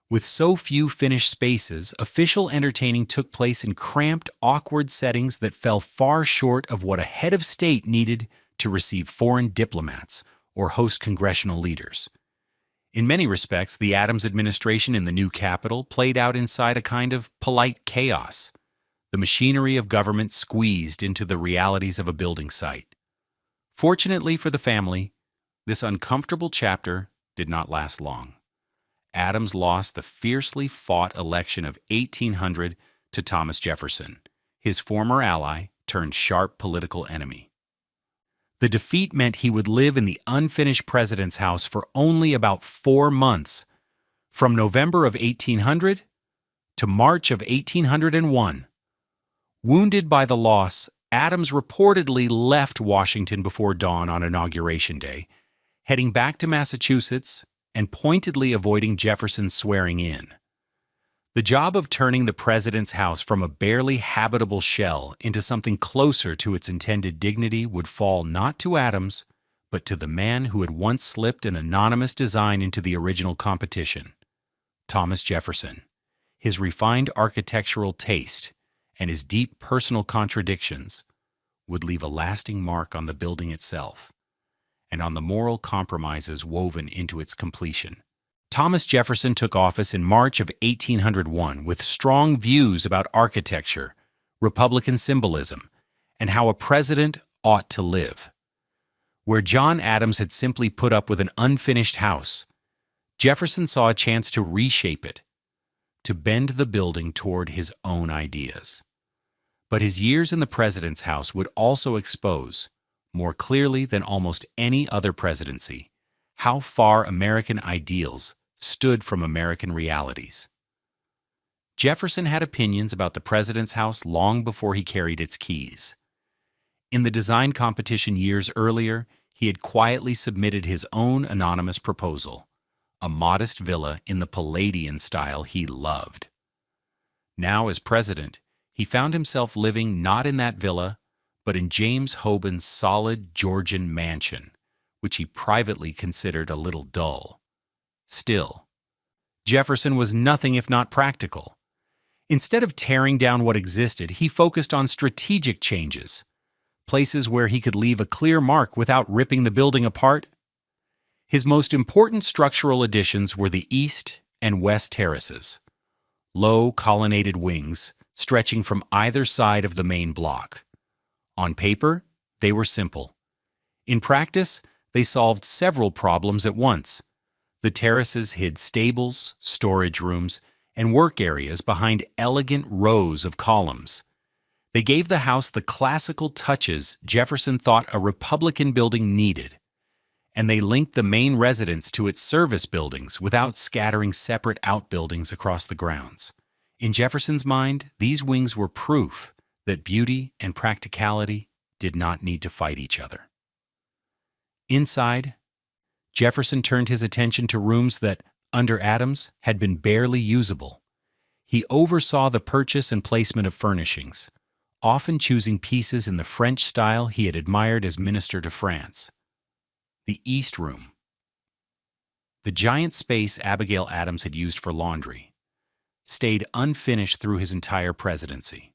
With so few finished spaces, official entertaining took place in cramped, awkward settings that fell far short of what a head of state needed to receive foreign diplomats or host congressional leaders. In many respects, the Adams administration in the new capital played out inside a kind of polite chaos, the machinery of government squeezed into the realities of a building site. Fortunately for the family, this uncomfortable chapter did not last long. Adams lost the fiercely fought election of 1800 to Thomas Jefferson, his former ally turned sharp political enemy. The defeat meant he would live in the unfinished president's house for only about 4 months, from November of 1800 to March of 1801. Wounded by the loss, Adams reportedly left Washington before dawn on Inauguration Day, heading back to Massachusetts and pointedly avoiding Jefferson's swearing in. The job of turning the president's house from a barely habitable shell into something closer to its intended dignity would fall not to Adams, but to the man who had once slipped an anonymous design into the original competition, Thomas Jefferson. His refined architectural taste and his deep personal contradictions would leave a lasting mark on the building itself and on the moral compromises woven into its completion. Thomas Jefferson took office in March of 1801 with strong views about architecture, Republican symbolism, and how a president ought to live. Where John Adams had simply put up with an unfinished house, Jefferson saw a chance to reshape it, to bend the building toward his own ideas. But his years in the president's house would also expose, more clearly than almost any other presidency, how far American ideals stood from American realities. Jefferson had opinions about the president's house long before he carried its keys. In the design competition years earlier, he had quietly submitted his own anonymous proposal, a modest villa in the Palladian style he loved. Now, as president, he found himself living not in that villa, but in James Hoban's solid Georgian mansion, which he privately considered a little dull. Still, Jefferson was nothing if not practical. Instead of tearing down what existed, he focused on strategic changes, places where he could leave a clear mark without ripping the building apart. His most important structural additions were the east and west terraces, low colonnaded wings stretching from either side of the main block. On paper, they were simple. In practice, they solved several problems at once. The terraces hid stables, storage rooms, and work areas behind elegant rows of columns. They gave the house the classical touches Jefferson thought a Republican building needed, and they linked the main residence to its service buildings without scattering separate outbuildings across the grounds. In Jefferson's mind, these wings were proof that beauty and practicality did not need to fight each other. Inside, Jefferson turned his attention to rooms that, under Adams, had been barely usable. He oversaw the purchase and placement of furnishings, often choosing pieces in the French style he had admired as minister to France. The East Room. The giant space Abigail Adams had used for laundry stayed unfinished through his entire presidency.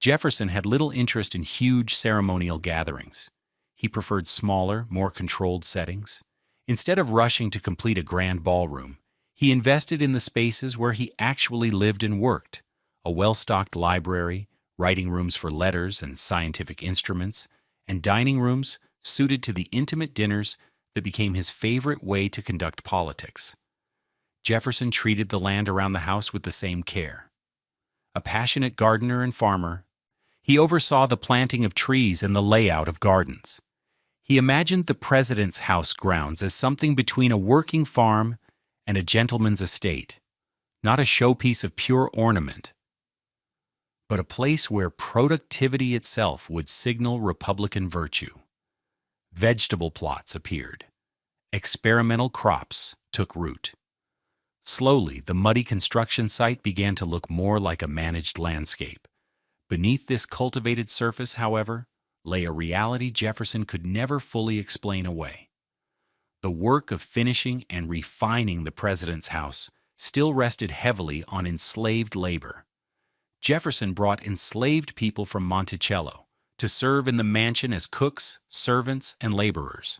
Jefferson had little interest in huge ceremonial gatherings. He preferred smaller, more controlled settings. Instead of rushing to complete a grand ballroom, he invested in the spaces where he actually lived and worked: a well-stocked library, writing rooms for letters and scientific instruments, and dining rooms suited to the intimate dinners that became his favorite way to conduct politics. Jefferson treated the land around the house with the same care. A passionate gardener and farmer, he oversaw the planting of trees and the layout of gardens. He imagined the president's house grounds as something between a working farm and a gentleman's estate, not a showpiece of pure ornament, but a place where productivity itself would signal Republican virtue. Vegetable plots appeared. Experimental crops took root. Slowly, the muddy construction site began to look more like a managed landscape. Beneath this cultivated surface, however, lay a reality Jefferson could never fully explain away. The work of finishing and refining the president's house still rested heavily on enslaved labor. Jefferson brought enslaved people from Monticello to serve in the mansion as cooks, servants, and laborers.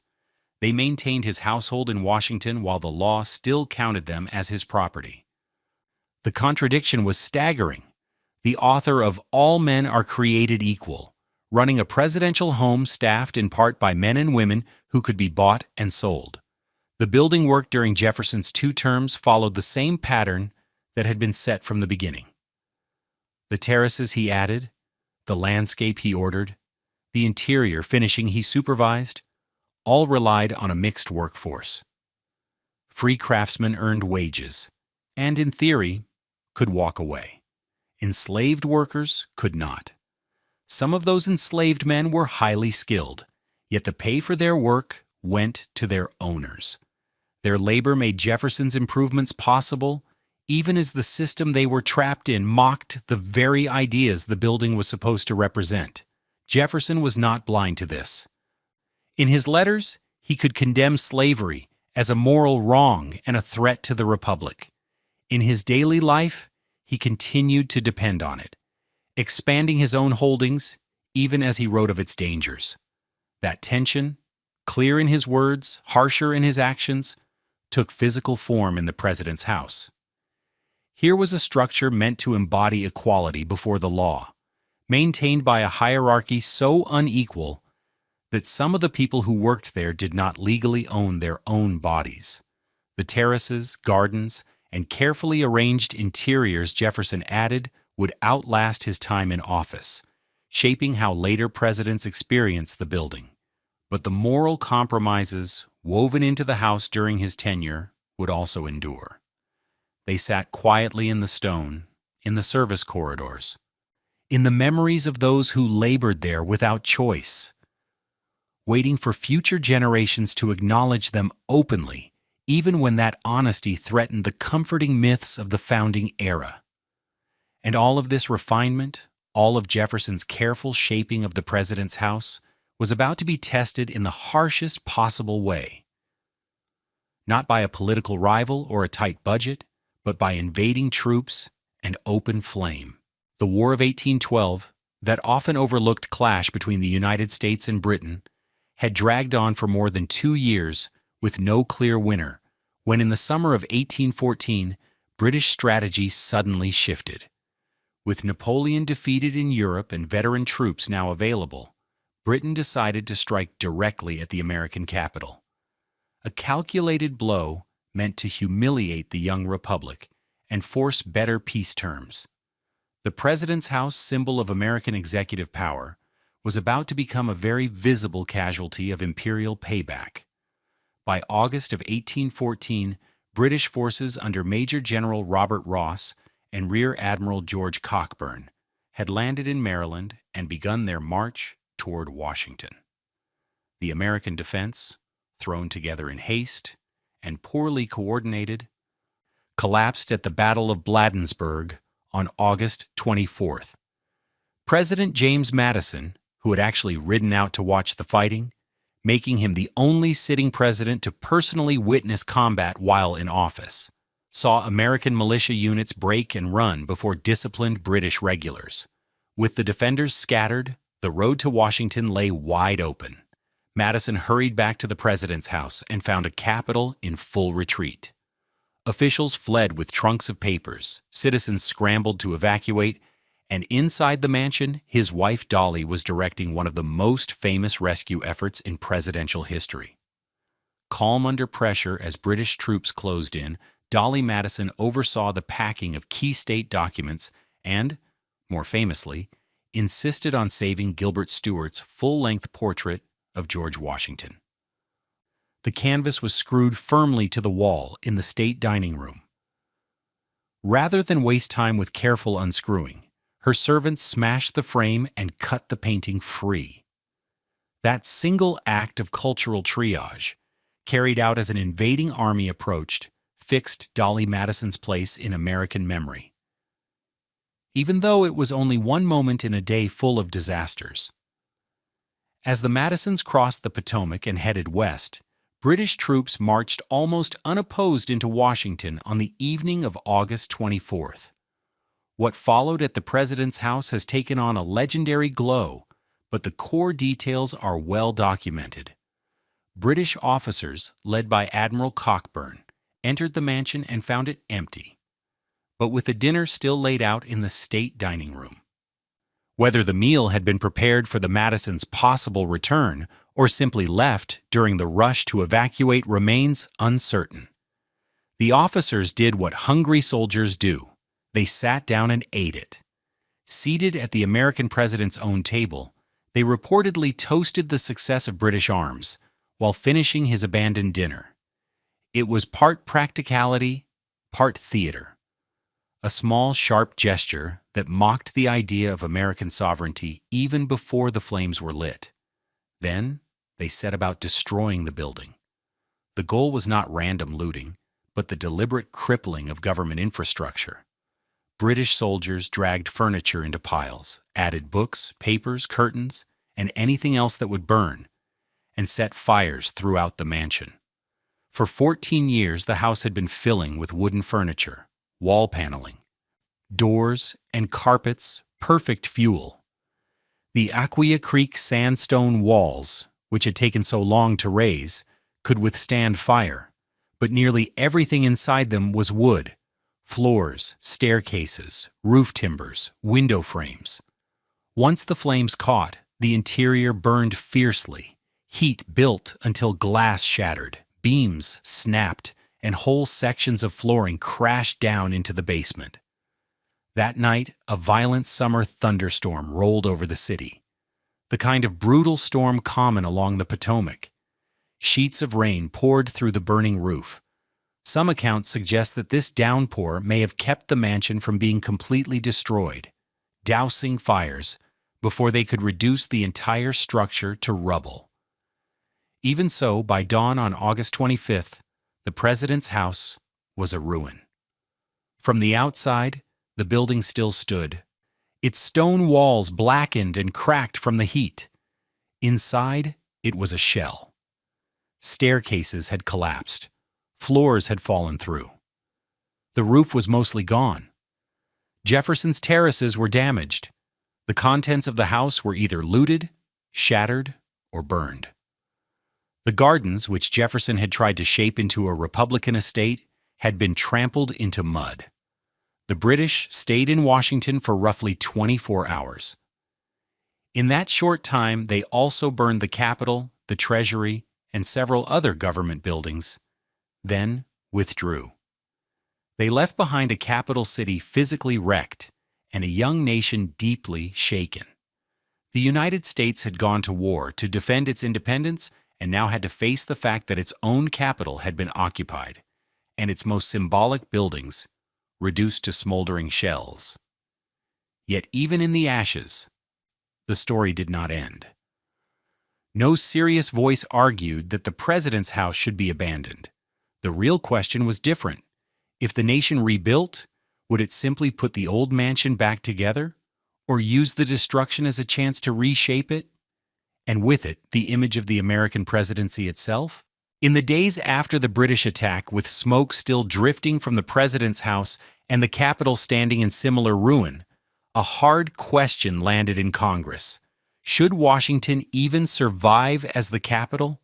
They maintained his household in Washington while the law still counted them as his property. The contradiction was staggering. The author of All Men Are Created Equal, running a presidential home staffed in part by men and women who could be bought and sold. The building work during Jefferson's 2 terms followed the same pattern that had been set from the beginning. The terraces he added, the landscape he ordered, the interior finishing he supervised, all relied on a mixed workforce. Free craftsmen earned wages, and in theory, could walk away. Enslaved workers could not. Some of those enslaved men were highly skilled, yet the pay for their work went to their owners. Their labor made Jefferson's improvements possible even as the system they were trapped in mocked the very ideas the building was supposed to represent. Jefferson was not blind to this. In his letters, he could condemn slavery as a moral wrong and a threat to the Republic. In his daily life, he continued to depend on it, expanding his own holdings even as he wrote of its dangers. That tension, clear in his words, harsher in his actions, took physical form in the president's house. Here was a structure meant to embody equality before the law, maintained by a hierarchy so unequal that some of the people who worked there did not legally own their own bodies. The terraces, gardens, and carefully arranged interiors Jefferson added would outlast his time in office, shaping how later presidents experienced the building. But the moral compromises woven into the house during his tenure would also endure. They sat quietly in the stone, in the service corridors, in the memories of those who labored there without choice, waiting for future generations to acknowledge them openly, even when that honesty threatened the comforting myths of the founding era. And all of this refinement, all of Jefferson's careful shaping of the president's house, was about to be tested in the harshest possible way. Not by a political rival or a tight budget, but by invading troops and open flame. The War of 1812, that often overlooked clash between the United States and Britain, had dragged on for more than 2 years with no clear winner, when in the summer of 1814, British strategy suddenly shifted. With Napoleon defeated in Europe and veteran troops now available, Britain decided to strike directly at the American capital. A calculated blow meant to humiliate the young republic and force better peace terms. The president's house, symbol of American executive power, was about to become a very visible casualty of imperial payback. By August of 1814, British forces under Major General Robert Ross and Rear Admiral George Cockburn had landed in Maryland and begun their march toward Washington. The American defense, thrown together in haste and poorly coordinated, collapsed at the Battle of Bladensburg on August 24th. President James Madison, who had actually ridden out to watch the fighting, making him the only sitting president to personally witness combat while in office, saw American militia units break and run before disciplined British regulars. With the defenders scattered, the road to Washington lay wide open. Madison hurried back to the president's house and found a Capitol in full retreat. Officials fled with trunks of papers, citizens scrambled to evacuate, and inside the mansion, his wife Dolly was directing one of the most famous rescue efforts in presidential history. Calm under pressure as British troops closed in, Dolly Madison oversaw the packing of key state documents and, more famously, insisted on saving Gilbert Stuart's full-length portrait of George Washington. The canvas was screwed firmly to the wall in the state dining room. Rather than waste time with careful unscrewing, her servants smashed the frame and cut the painting free. That single act of cultural triage, carried out as an invading army approached, fixed Dolly Madison's place in American memory. Even though it was only one moment in a day full of disasters. As the Madisons crossed the Potomac and headed west, British troops marched almost unopposed into Washington on the evening of August 24th. What followed at the president's house has taken on a legendary glow, but the core details are well documented. British officers, led by Admiral Cockburn, entered the mansion and found it empty, but with the dinner still laid out in the state dining room. Whether the meal had been prepared for the Madisons' possible return or simply left during the rush to evacuate remains uncertain. The officers did what hungry soldiers do. They sat down and ate it. Seated at the American president's own table, they reportedly toasted the success of British arms while finishing his abandoned dinner. It was part practicality, part theater. A small, sharp gesture that mocked the idea of American sovereignty even before the flames were lit. Then, they set about destroying the building. The goal was not random looting, but the deliberate crippling of government infrastructure. British soldiers dragged furniture into piles, added books, papers, curtains, and anything else that would burn, and set fires throughout the mansion. For 14 years, the house had been filling with wooden furniture, wall paneling, doors, and carpets, perfect fuel. The Aquia Creek sandstone walls, which had taken so long to raise, could withstand fire, but nearly everything inside them was wood: floors, staircases, roof timbers, window frames. Once the flames caught, the interior burned fiercely. Heat built until glass shattered, beams snapped, and whole sections of flooring crashed down into the basement. That night, a violent summer thunderstorm rolled over the city, the kind of brutal storm common along the Potomac. Sheets of rain poured through the burning roof. Some accounts suggest that this downpour may have kept the mansion from being completely destroyed, dousing fires before they could reduce the entire structure to rubble. Even so, by dawn on August 25th, the president's house was a ruin. From the outside, the building still stood, its stone walls blackened and cracked from the heat. Inside, it was a shell. Staircases had collapsed. Floors had fallen through. The roof was mostly gone. Jefferson's terraces were damaged. The contents of the house were either looted, shattered, or burned. The gardens, which Jefferson had tried to shape into a Republican estate, had been trampled into mud. The British stayed in Washington for roughly 24 hours. In that short time, they also burned the Capitol, the Treasury, and several other government buildings, then withdrew. They left behind a capital city physically wrecked and a young nation deeply shaken. The United States had gone to war to defend its independence and now had to face the fact that its own capital had been occupied, and its most symbolic buildings reduced to smoldering shells. Yet even in the ashes, the story did not end. No serious voice argued that the president's house should be abandoned. The real question was different. If the nation rebuilt, would it simply put the old mansion back together, or use the destruction as a chance to reshape it, and with it, the image of the American presidency itself? In the days after the British attack, with smoke still drifting from the president's house and the Capitol standing in similar ruin, a hard question landed in Congress. Should Washington even survive as the capital?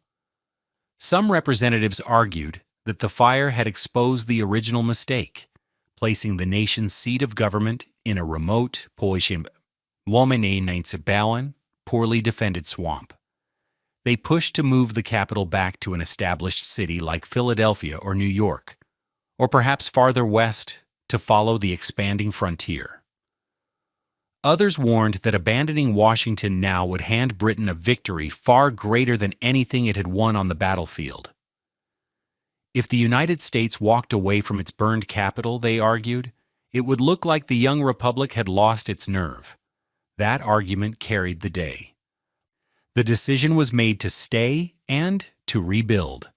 Some representatives argued that the fire had exposed the original mistake, placing the nation's seat of government in a remote, poorly defended swamp. They pushed to move the capital back to an established city like Philadelphia or New York, or perhaps farther west to follow the expanding frontier. Others warned that abandoning Washington now would hand Britain a victory far greater than anything it had won on the battlefield. If the United States walked away from its burned capital, they argued, it would look like the young republic had lost its nerve. That argument carried the day. The decision was made to stay and to rebuild.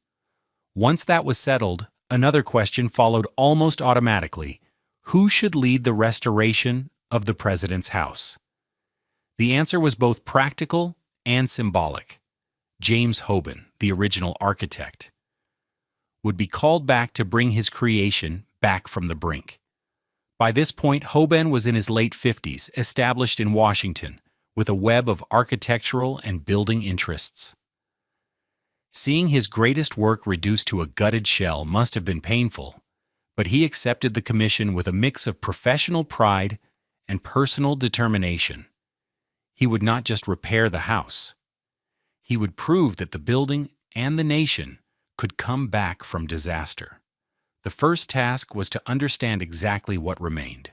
Once that was settled, another question followed almost automatically. Who should lead the restoration of the president's house? The answer was both practical and symbolic. James Hoban, the original architect, would be called back to bring his creation back from the brink. By this point, Hoban was in his late 50s, established in Washington, with a web of architectural and building interests. Seeing his greatest work reduced to a gutted shell must have been painful, but he accepted the commission with a mix of professional pride and personal determination. He would not just repair the house. He would prove that the building and the nation could come back from disaster. The first task was to understand exactly what remained.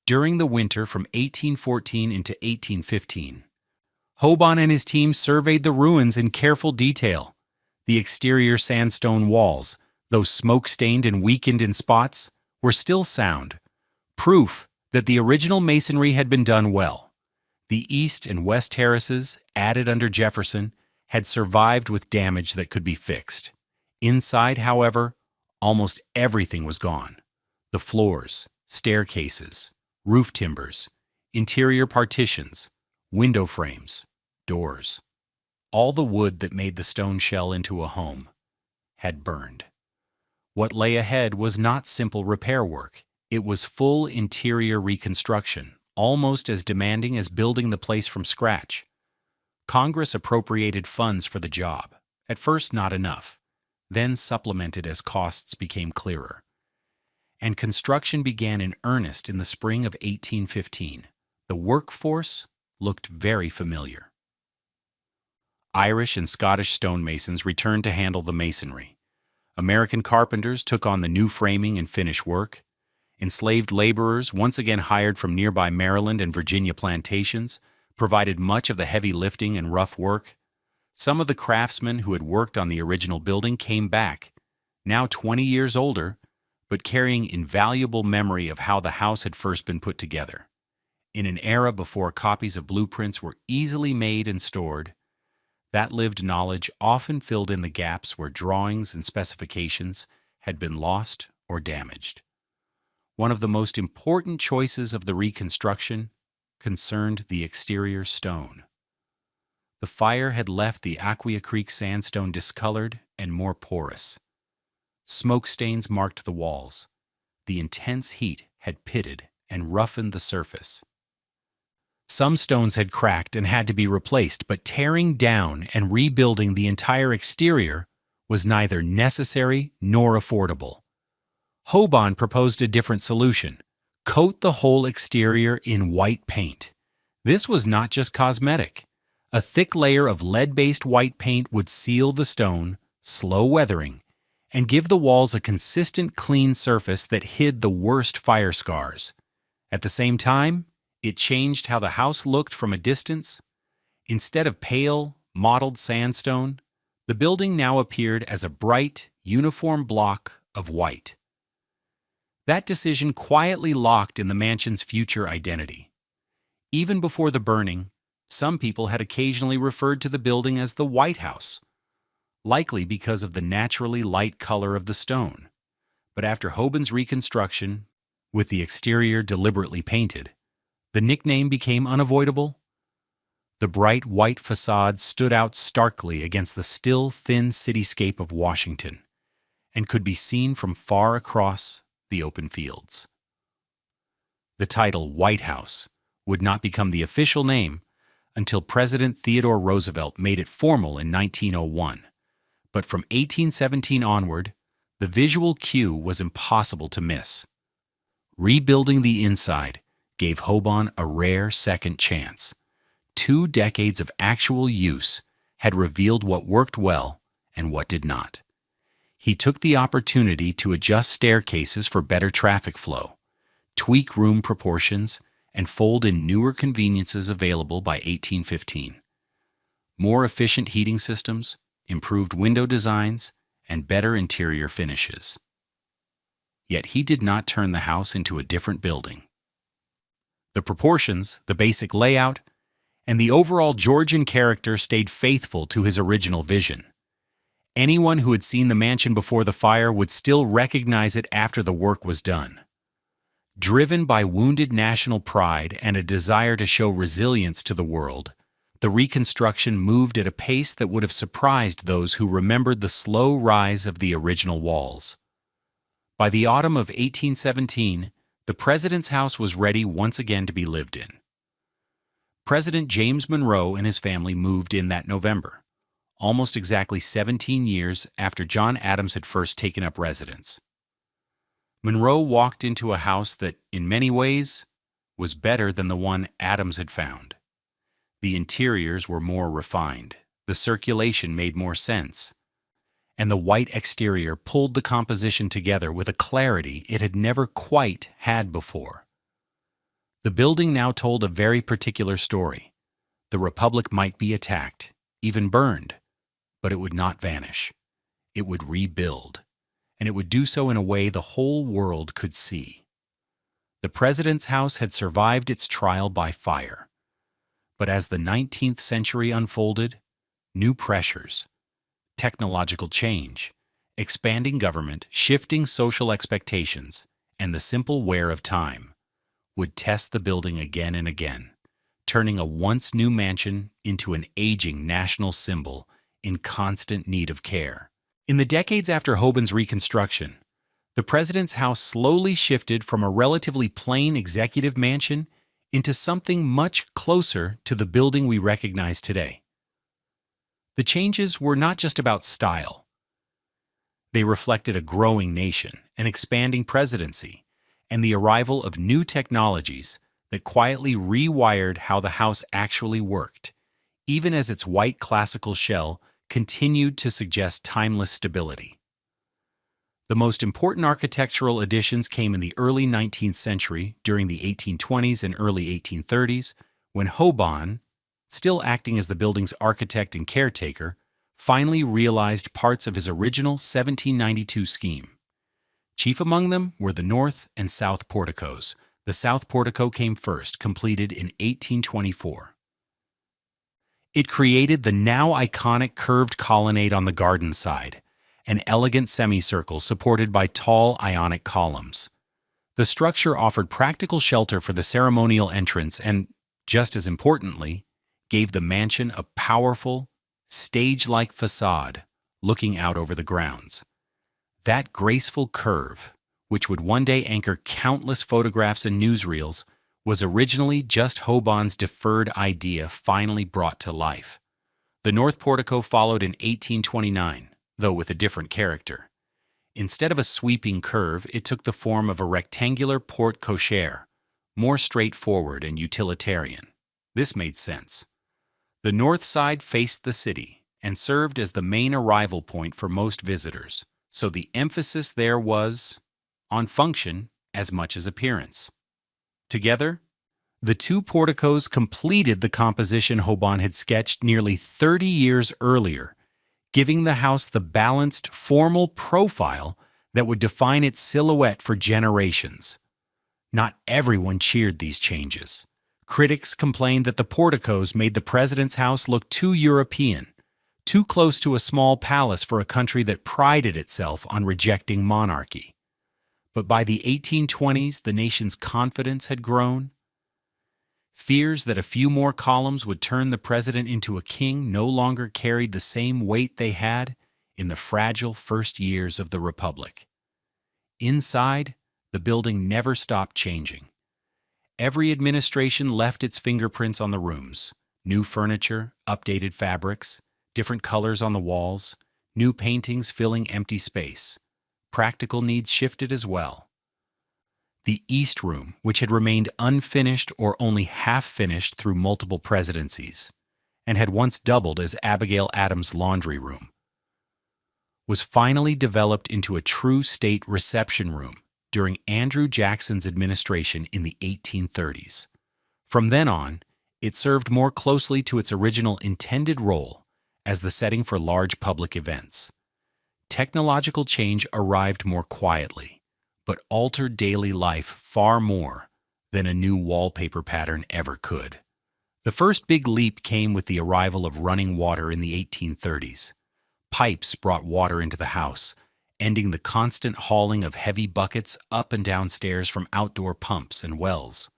During the winter from 1814 into 1815, Hoban and his team surveyed the ruins in careful detail. The exterior sandstone walls, though smoke-stained and weakened in spots, were still sound, proof that the original masonry had been done well. The east and west terraces, added under Jefferson, had survived with damage that could be fixed. Inside, however, Almost everything was gone. The floors, staircases, roof timbers, interior partitions, window frames, doors. All the wood that made the stone shell into a home had burned. What lay ahead was not simple repair work. It was full interior reconstruction, almost as demanding as building the place from scratch. Congress appropriated funds for the job, at first not enough, then supplemented as costs became clearer. And construction began in earnest in the spring of 1815. The workforce looked very familiar. Irish and Scottish stonemasons returned to handle the masonry. American carpenters took on the new framing and finish work. Enslaved laborers, once again hired from nearby Maryland and Virginia plantations, provided much of the heavy lifting and rough work. Some of the craftsmen who had worked on the original building came back, now 20 years older, but carrying invaluable memory of how the house had first been put together. In an era before copies of blueprints were easily made and stored, that lived knowledge often filled in the gaps where drawings and specifications had been lost or damaged. One of the most important choices of the reconstruction concerned the exterior stone. The fire had left the Aquia Creek sandstone discolored and more porous. Smoke stains marked the walls. The intense heat had pitted and roughened the surface. Some stones had cracked and had to be replaced, but tearing down and rebuilding the entire exterior was neither necessary nor affordable. Hoban proposed a different solution: coat the whole exterior in white paint. This was not just cosmetic. A thick layer of lead-based white paint would seal the stone, slow weathering, and give the walls a consistent, clean surface that hid the worst fire scars. At the same time, it changed how the house looked from a distance. Instead of pale, mottled sandstone, the building now appeared as a bright, uniform block of white. That decision quietly locked in the mansion's future identity. Even before the burning, some people had occasionally referred to the building as the White House, likely because of the naturally light color of the stone. But after Hoban's reconstruction, with the exterior deliberately painted, the nickname became unavoidable. The bright white facade stood out starkly against the still, thin cityscape of Washington and could be seen from far across the open fields. The title White House would not become the official name until President Theodore Roosevelt made it formal in 1901. But from 1817 onward, the visual cue was impossible to miss. Rebuilding the inside gave Hoban a rare second chance. 2 decades of actual use had revealed what worked well and what did not. He took the opportunity to adjust staircases for better traffic flow, tweak room proportions, and fold in newer conveniences available by 1815. More efficient heating systems, improved window designs, and better interior finishes. Yet he did not turn the house into a different building. The proportions, the basic layout, and the overall Georgian character stayed faithful to his original vision. Anyone who had seen the mansion before the fire would still recognize it after the work was done. Driven by wounded national pride and a desire to show resilience to the world, the reconstruction moved at a pace that would have surprised those who remembered the slow rise of the original walls. By the autumn of 1817, the president's house was ready once again to be lived in. President James Monroe and his family moved in that November, almost exactly 17 years after John Adams had first taken up residence. Monroe walked into a house that, in many ways, was better than the one Adams had found. The interiors were more refined, the circulation made more sense, and the white exterior pulled the composition together with a clarity it had never quite had before. The building now told a very particular story. The Republic might be attacked, even burned, but it would not vanish. It would rebuild, and it would do so in a way the whole world could see. The president's house had survived its trial by fire. But as the 19th century unfolded, new pressures, technological change, Expanding government, shifting social expectations, and the simple wear of time would test the building again and again, turning a once new mansion into an aging national symbol in constant need of care. In the decades after Hoban's reconstruction, the president's house slowly shifted from a relatively plain executive mansion into something much closer to the building we recognize today. The changes were not just about style. They reflected a growing nation, an expanding presidency, and the arrival of new technologies that quietly rewired how the house actually worked, even as its white classical shell continued to suggest timeless stability. The most important architectural additions came in the early 19th century during the 1820s and early 1830s, when Hoban, still acting as the building's architect and caretaker, finally realized parts of his original 1792 scheme. Chief among them were the north and south porticos. The south portico came first, completed in 1824. It created the now iconic curved colonnade on the garden side, an elegant semicircle supported by tall Ionic columns. The structure offered practical shelter for the ceremonial entrance and, just as importantly, gave the mansion a powerful, stage-like facade looking out over the grounds. That graceful curve, which would one day anchor countless photographs and newsreels, was originally just Hoban's deferred idea finally brought to life. The north portico followed in 1829, though with a different character. Instead of a sweeping curve, it took the form of a rectangular porte cochere, more straightforward and utilitarian. This made sense. The north side faced the city and served as the main arrival point for most visitors, so the emphasis there was on function as much as appearance. Together, the two porticos completed the composition Hoban had sketched nearly 30 years earlier, giving the house the balanced, formal profile that would define its silhouette for generations. Not everyone cheered these changes. Critics complained that the porticos made the president's house look too European, too close to a small palace for a country that prided itself on rejecting monarchy. But by the 1820s, the nation's confidence had grown. Fears that a few more columns would turn the president into a king no longer carried the same weight they had in the fragile first years of the Republic. Inside, the building never stopped changing. Every administration left its fingerprints on the rooms: new furniture, updated fabrics, different colors on the walls, new paintings filling empty space. Practical needs shifted as well. The East Room, which had remained unfinished or only half-finished through multiple presidencies, and had once doubled as Abigail Adams' laundry room, was finally developed into a true state reception room during Andrew Jackson's administration in the 1830s. From then on, it served more closely to its original intended role as the setting for large public events. Technological change arrived more quietly, but altered daily life far more than a new wallpaper pattern ever could. The first big leap came with the arrival of running water in the 1830s. Pipes brought water into the house, ending the constant hauling of heavy buckets up and down stairs from outdoor pumps and wells.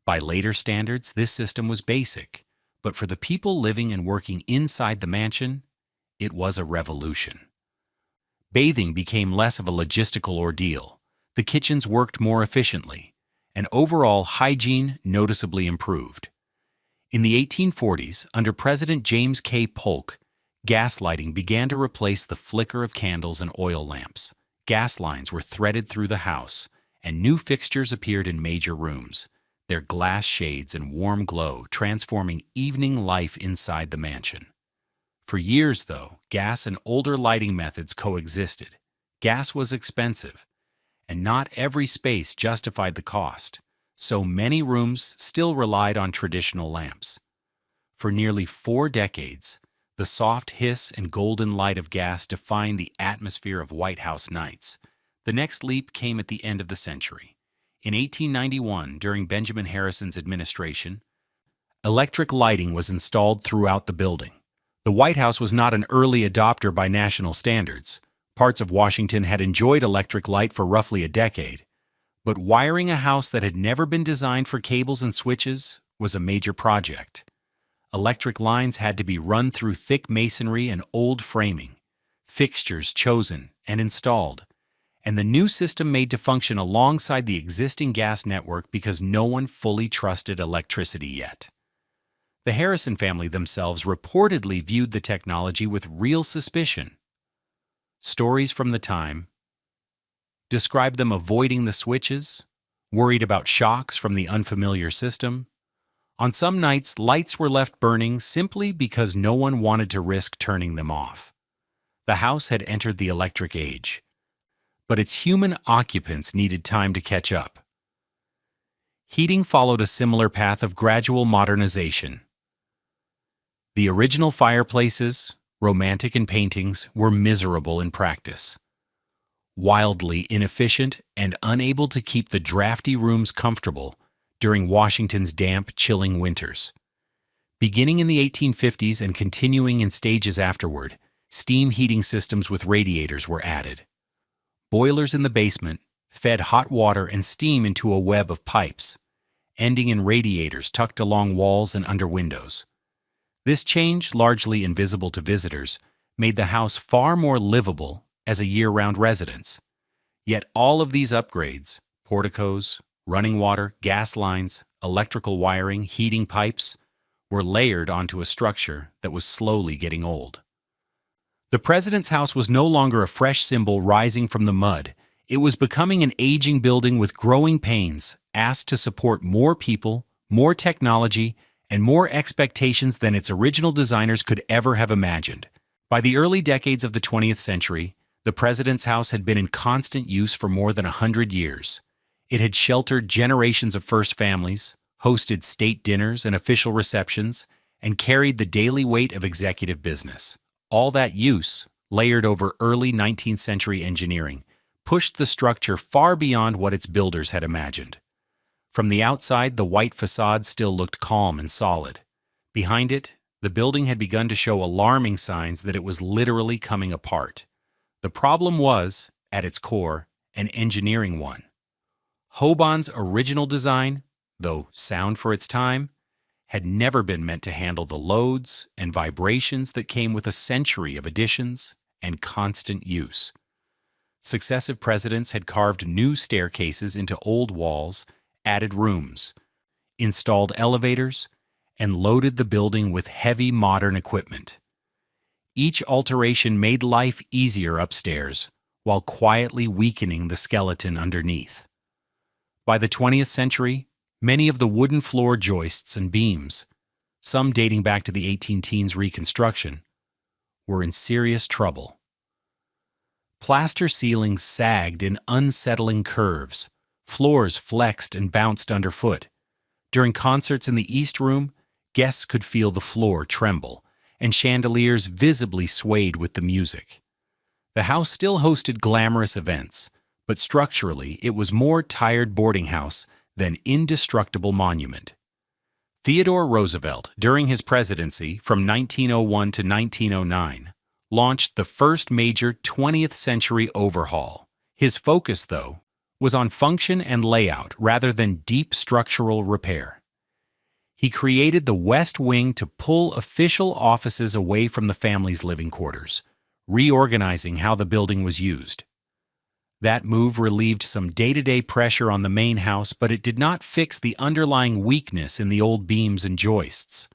By later standards, this system was basic, but for the people living and working inside the mansion, it was a revolution. Bathing became less of a logistical ordeal. The kitchens worked more efficiently, and overall hygiene noticeably improved. In the 1840s, under President James K. Polk, gas lighting began to replace the flicker of candles and oil lamps. Gas lines were threaded through the house, and new fixtures appeared in major rooms, their glass shades and warm glow transforming evening life inside the mansion. For years, though, gas and older lighting methods coexisted. Gas was expensive, and not every space justified the cost, so many rooms still relied on traditional lamps. For nearly 4 decades, the soft hiss and golden light of gas defined the atmosphere of White House nights. The next leap came at the end of the century. In 1891, during Benjamin Harrison's administration, electric lighting was installed throughout the building. The White House was not an early adopter by national standards, Parts of Washington had enjoyed electric light for roughly a decade, but wiring a house that had never been designed for cables and switches was a major project. Electric lines had to be run through thick masonry and old framing, fixtures chosen and installed, and the new system made to function alongside the existing gas network because no one fully trusted electricity yet. The Harrison family themselves reportedly viewed the technology with real suspicion. Stories from the time describe them avoiding the switches, worried about shocks from the unfamiliar system. On some nights, lights were left burning simply because no one wanted to risk turning them off. The house had entered the electric age, but its human occupants needed time to catch up. Heating followed a similar path of gradual modernization. The original fireplaces, romantic in paintings, were miserable in practice. Wildly inefficient and unable to keep the drafty rooms comfortable during Washington's damp, chilling winters. Beginning in the 1850s and continuing in stages afterward, steam heating systems with radiators were added. Boilers in the basement fed hot water and steam into a web of pipes, ending in radiators tucked along walls and under windows. This change, largely invisible to visitors, made the house far more livable as a year-round residence. Yet all of these upgrades, porticos, running water, gas lines, electrical wiring, heating pipes, were layered onto a structure that was slowly getting old. The president's house was no longer a fresh symbol rising from the mud. It was becoming an aging building with growing pains, asked to support more people, more technology, and more expectations than its original designers could ever have imagined. By the early decades of the 20th century, the president's house had been in constant use for more than 100 years. It had sheltered generations of first families, hosted state dinners and official receptions, and carried the daily weight of executive business. All that use, layered over early 19th century engineering, pushed the structure far beyond what its builders had imagined. From the outside, the white facade still looked calm and solid. Behind it, the building had begun to show alarming signs that it was literally coming apart. The problem was, at its core, an engineering one. Hoban's original design, though sound for its time, had never been meant to handle the loads and vibrations that came with a century of additions and constant use. Successive presidents had carved new staircases into old walls, added rooms, installed elevators, and loaded the building with heavy modern equipment. Each alteration made life easier upstairs, while quietly weakening the skeleton underneath. By the 20th century, many of the wooden floor joists and beams, some dating back to the 18-teens reconstruction, were in serious trouble. Plaster ceilings sagged in unsettling curves, floors flexed and bounced underfoot. During concerts in the East Room, guests could feel the floor tremble, and chandeliers visibly swayed with the music. The house still hosted glamorous events, but structurally it was more tired boarding house than indestructible monument. Theodore Roosevelt, during his presidency from 1901 to 1909, launched the first major 20th century overhaul. His focus, though, was on function and layout rather than deep structural repair. He created the West Wing to pull official offices away from the family's living quarters, reorganizing how the building was used. That move relieved some day-to-day pressure on the main house, but it did not fix the underlying weakness in the old beams and joists.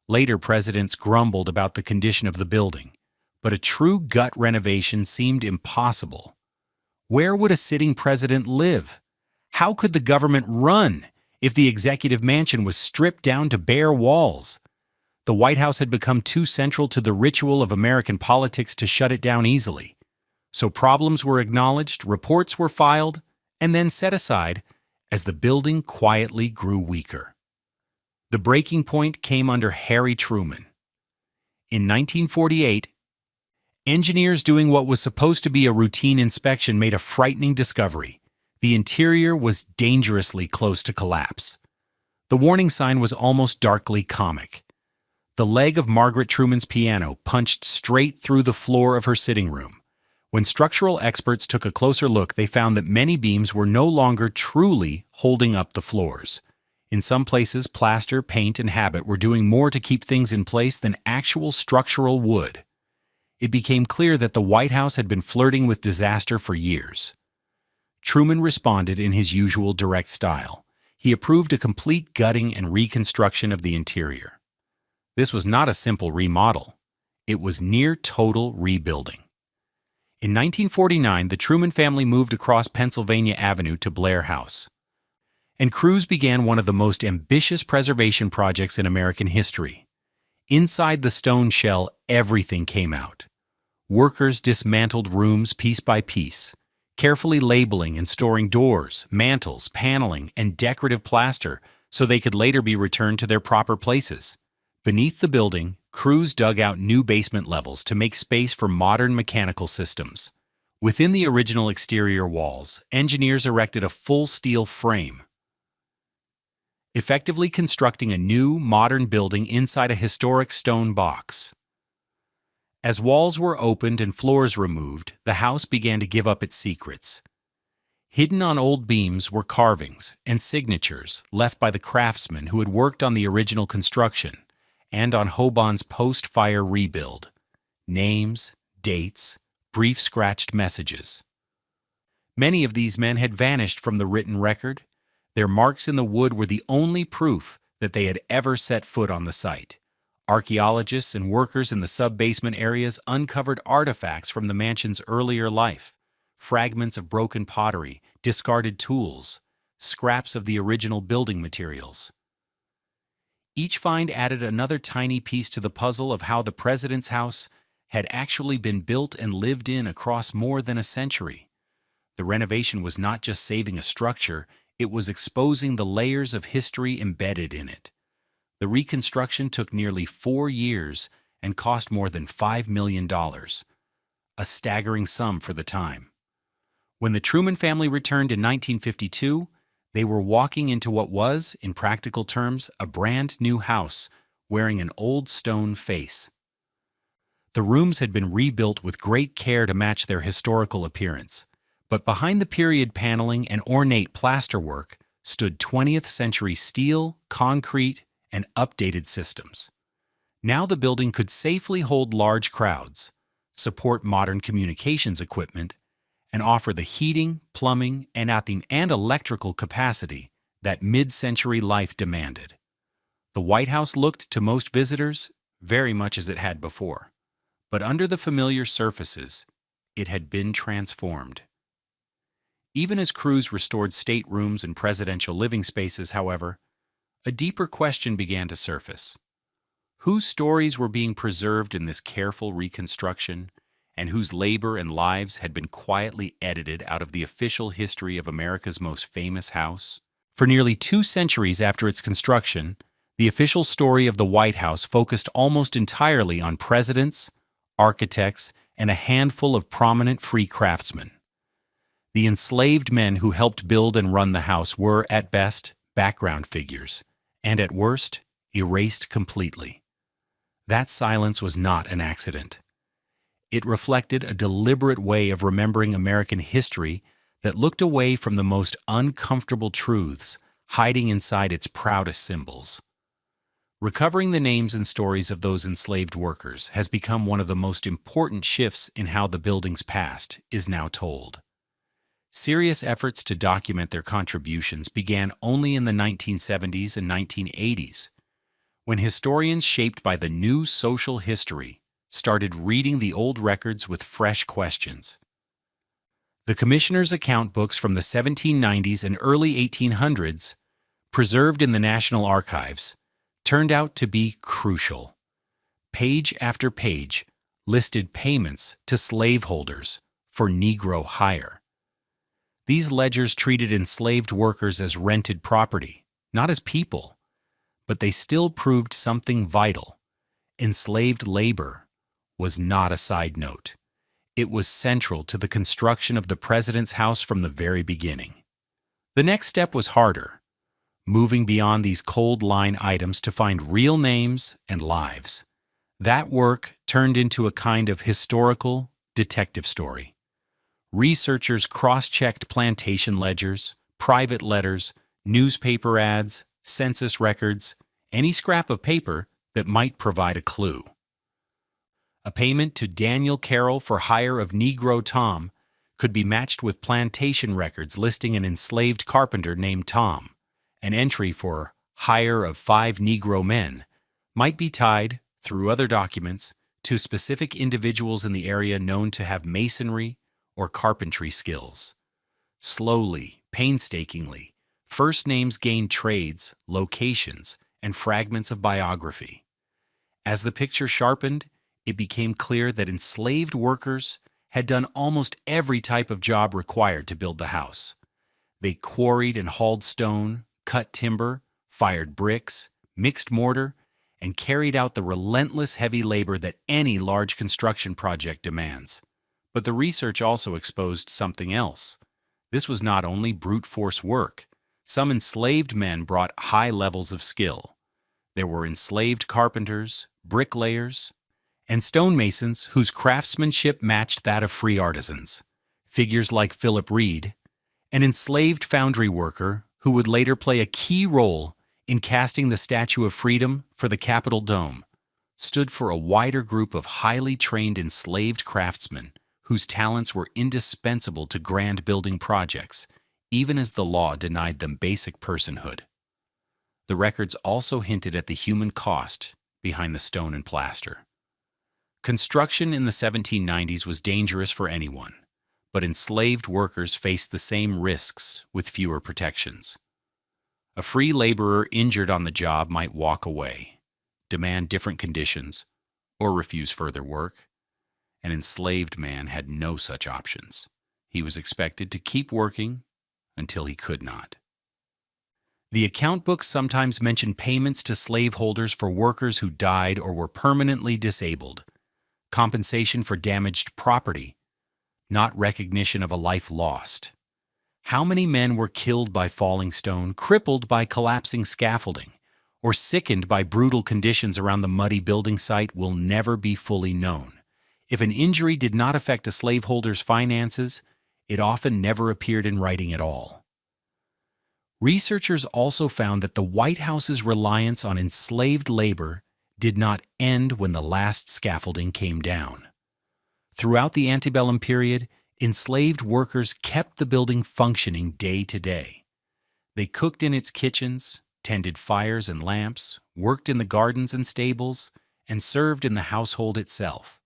Later presidents grumbled about the condition of the building, but a true gut renovation seemed impossible. Where would a sitting president live? How could the government run if the executive mansion was stripped down to bare walls? The White House had become too central to the ritual of American politics to shut it down easily. So problems were acknowledged, reports were filed, and then set aside as the building quietly grew weaker. The breaking point came under Harry Truman. In 1948, engineers doing what was supposed to be a routine inspection made a frightening discovery. The interior was dangerously close to collapse. The warning sign was almost darkly comic. The leg of Margaret Truman's piano punched straight through the floor of her sitting room, When structural experts took a closer look, they found that many beams were no longer truly holding up the floors. In some places, plaster, paint, and habit were doing more to keep things in place than actual structural wood. It became clear that the White House had been flirting with disaster for years. Truman responded in his usual direct style. He approved a complete gutting and reconstruction of the interior. This was not a simple remodel. It was near total rebuilding. In 1949, the Truman family moved across Pennsylvania Avenue to Blair House, and crews began one of the most ambitious preservation projects in American history. Inside the stone shell, everything came out. Workers dismantled rooms piece by piece, carefully labeling and storing doors, mantels, paneling, and decorative plaster so they could later be returned to their proper places. Beneath the building, crews dug out new basement levels to make space for modern mechanical systems. Within the original exterior walls, engineers erected a full steel frame, effectively constructing a new, modern building inside a historic stone box. As walls were opened and floors removed, the house began to give up its secrets. Hidden on old beams were carvings and signatures left by the craftsmen who had worked on the original construction and on Hoban's post-fire rebuild. Names, dates, brief scratched messages. Many of these men had vanished from the written record. Their marks in the wood were the only proof that they had ever set foot on the site. Archaeologists and workers in the sub-basement areas uncovered artifacts from the mansion's earlier life, fragments of broken pottery, discarded tools, scraps of the original building materials. Each find added another tiny piece to the puzzle of how the president's house had actually been built and lived in across more than a century. The renovation was not just saving a structure, it was exposing the layers of history embedded in it. The reconstruction took nearly 4 years and cost more than $5 million, a staggering sum for the time. When the Truman family returned in 1952, they were walking into what was, in practical terms, a brand new house, wearing an old stone face. The rooms had been rebuilt with great care to match their historical appearance, but behind the period paneling and ornate plasterwork stood 20th century steel, concrete, and updated systems. Now the building could safely hold large crowds, support modern communications equipment, and offer the heating, plumbing, and electrical capacity that mid-century life demanded. The White House looked to most visitors very much as it had before, but under the familiar surfaces, it had been transformed. Even as crews restored staterooms and presidential living spaces, however, a deeper question began to surface. Whose stories were being preserved in this careful reconstruction, and whose labor and lives had been quietly edited out of the official history of America's most famous house? For nearly 2 centuries after its construction, the official story of the White House focused almost entirely on presidents, architects, and a handful of prominent free craftsmen. The enslaved men who helped build and run the house were, at best, background figures, and at worst, erased completely. That silence was not an accident. It reflected a deliberate way of remembering American history that looked away from the most uncomfortable truths, hiding inside its proudest symbols. Recovering the names and stories of those enslaved workers has become one of the most important shifts in how the building's past is now told. Serious efforts to document their contributions began only in the 1970s and 1980s, when historians shaped by the new social history started reading the old records with fresh questions. The commissioner's account books from the 1790s and early 1800s, preserved in the National Archives, turned out to be crucial. Page after page listed payments to slaveholders for Negro hire. These ledgers treated enslaved workers as rented property, not as people, but they still proved something vital. Enslaved labor was not a side note. It was central to the construction of the president's house from the very beginning. The next step was harder, moving beyond these cold line items to find real names and lives. That work turned into a kind of historical detective story. Researchers cross-checked plantation ledgers, private letters, newspaper ads, census records, any scrap of paper that might provide a clue. A payment to Daniel Carroll for hire of Negro Tom could be matched with plantation records listing an enslaved carpenter named Tom. An entry for hire of 5 Negro men might be tied, through other documents, to specific individuals in the area known to have masonry or carpentry skills. Slowly, painstakingly, first names gained trades, locations, and fragments of biography. As the picture sharpened, it became clear that enslaved workers had done almost every type of job required to build the house. They quarried and hauled stone, cut timber, fired bricks, mixed mortar, and carried out the relentless heavy labor that any large construction project demands. But the research also exposed something else. This was not only brute force work. Some enslaved men brought high levels of skill. There were enslaved carpenters, bricklayers, and stonemasons whose craftsmanship matched that of free artisans. Figures like Philip Reed, an enslaved foundry worker who would later play a key role in casting the Statue of Freedom for the Capitol Dome, stood for a wider group of highly trained enslaved craftsmen whose talents were indispensable to grand building projects, even as the law denied them basic personhood. The records also hinted at the human cost behind the stone and plaster. Construction in the 1790s was dangerous for anyone, but enslaved workers faced the same risks with fewer protections. A free laborer injured on the job might walk away, demand different conditions, or refuse further work. An enslaved man had no such options. He was expected to keep working until he could not. The account books sometimes mention payments to slaveholders for workers who died or were permanently disabled, compensation for damaged property, not recognition of a life lost. How many men were killed by falling stone, crippled by collapsing scaffolding, or sickened by brutal conditions around the muddy building site will never be fully known. If an injury did not affect a slaveholder's finances, it often never appeared in writing at all. Researchers also found that the White House's reliance on enslaved labor did not end when the last scaffolding came down. Throughout the antebellum period, enslaved workers kept the building functioning day to day. They cooked in its kitchens, tended fires and lamps, worked in the gardens and stables, and served in the household itself.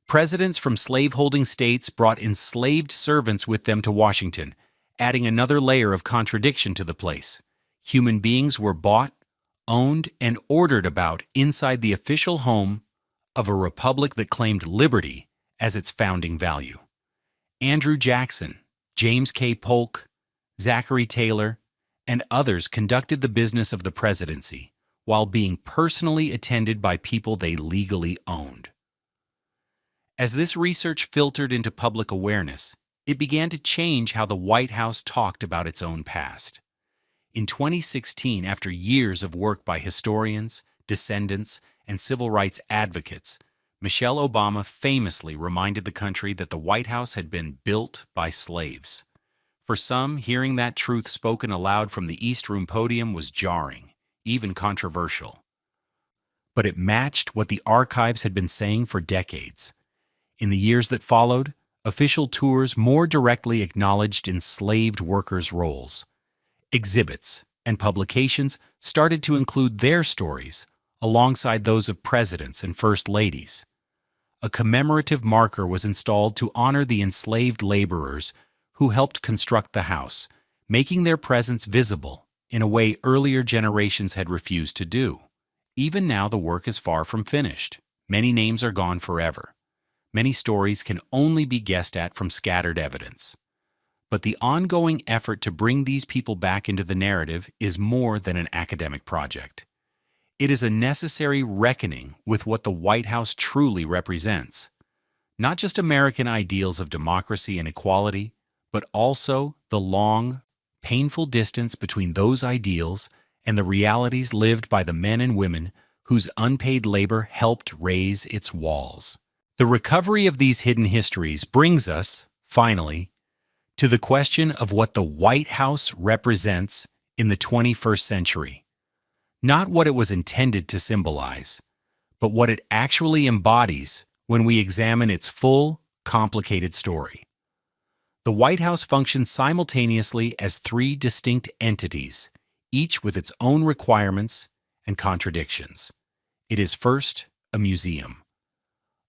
Presidents from slaveholding states brought enslaved servants with them to Washington, adding another layer of contradiction to the place. Human beings were bought, owned, and ordered about inside the official home of a republic that claimed liberty as its founding value. Andrew Jackson, James K. Polk, Zachary Taylor, and others conducted the business of the presidency while being personally attended by people they legally owned. As this research filtered into public awareness, it began to change how the White House talked about its own past. In 2016, after years of work by historians, descendants, and civil rights advocates, Michelle Obama famously reminded the country that the White House had been built by slaves. For some, hearing that truth spoken aloud from the East Room podium was jarring, even controversial. But it matched what the archives had been saying for decades. In the years that followed, official tours more directly acknowledged enslaved workers' roles. Exhibits and publications started to include their stories alongside those of presidents and first ladies. A commemorative marker was installed to honor the enslaved laborers who helped construct the house, making their presence visible in a way earlier generations had refused to do. Even now, the work is far from finished. Many names are gone forever. Many stories can only be guessed at from scattered evidence. But the ongoing effort to bring these people back into the narrative is more than an academic project. It is a necessary reckoning with what the White House truly represents. Not just American ideals of democracy and equality, but also the long, painful distance between those ideals and the realities lived by the men and women whose unpaid labor helped raise its walls. The recovery of these hidden histories brings us, Finally, to the question of what the White House represents in the 21st century. Not what it was intended to symbolize, but what it actually embodies when we examine its full, complicated story. The White House functions simultaneously as three distinct entities, each with its own requirements and contradictions. It is first a museum,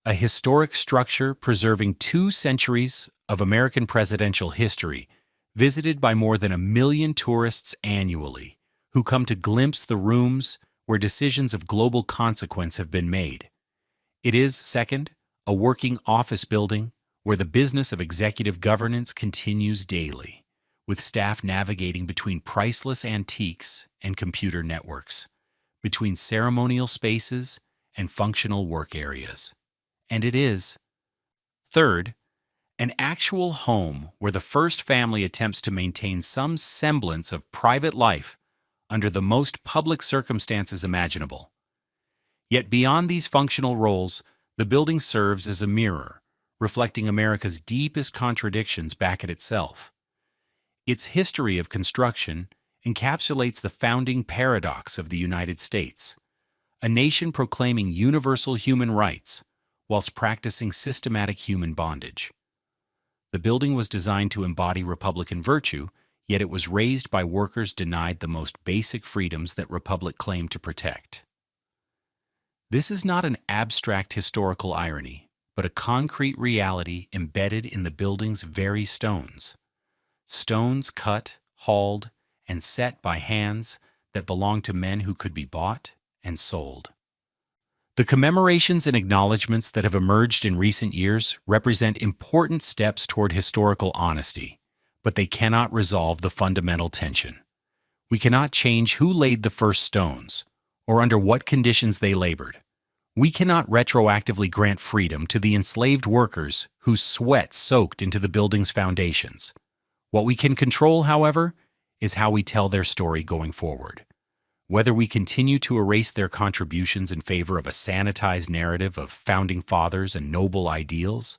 a historic structure preserving 2 centuries of American presidential history, visited by more than 1 million tourists annually, who come to glimpse the rooms where decisions of global consequence have been made. It is, second, a working office building where the business of executive governance continues daily, with staff navigating between priceless antiques and computer networks, between ceremonial spaces and functional work areas. And it is, third, an actual home where the first family attempts to maintain some semblance of private life under the most public circumstances imaginable. Yet beyond these functional roles, the building serves as a mirror, reflecting America's deepest contradictions back at itself. Its history of construction encapsulates the founding paradox of the United States, a nation proclaiming universal human rights whilst practicing systematic human bondage. The building was designed to embody Republican virtue, yet it was raised by workers denied the most basic freedoms that Republic claimed to protect. This is not an abstract historical irony, but a concrete reality embedded in the building's very stones. Stones cut, hauled, and set by hands that belonged to men who could be bought and sold. The commemorations and acknowledgments that have emerged in recent years represent important steps toward historical honesty, but they cannot resolve the fundamental tension. We cannot change who laid the first stones, or under what conditions they labored. We cannot retroactively grant freedom to the enslaved workers whose sweat soaked into the building's foundations. What we can control, however, is how we tell their story going forward. Whether we continue to erase their contributions in favor of a sanitized narrative of founding fathers and noble ideals,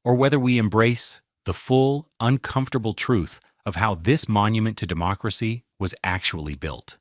or whether we embrace the full, uncomfortable truth of how this monument to democracy was actually built.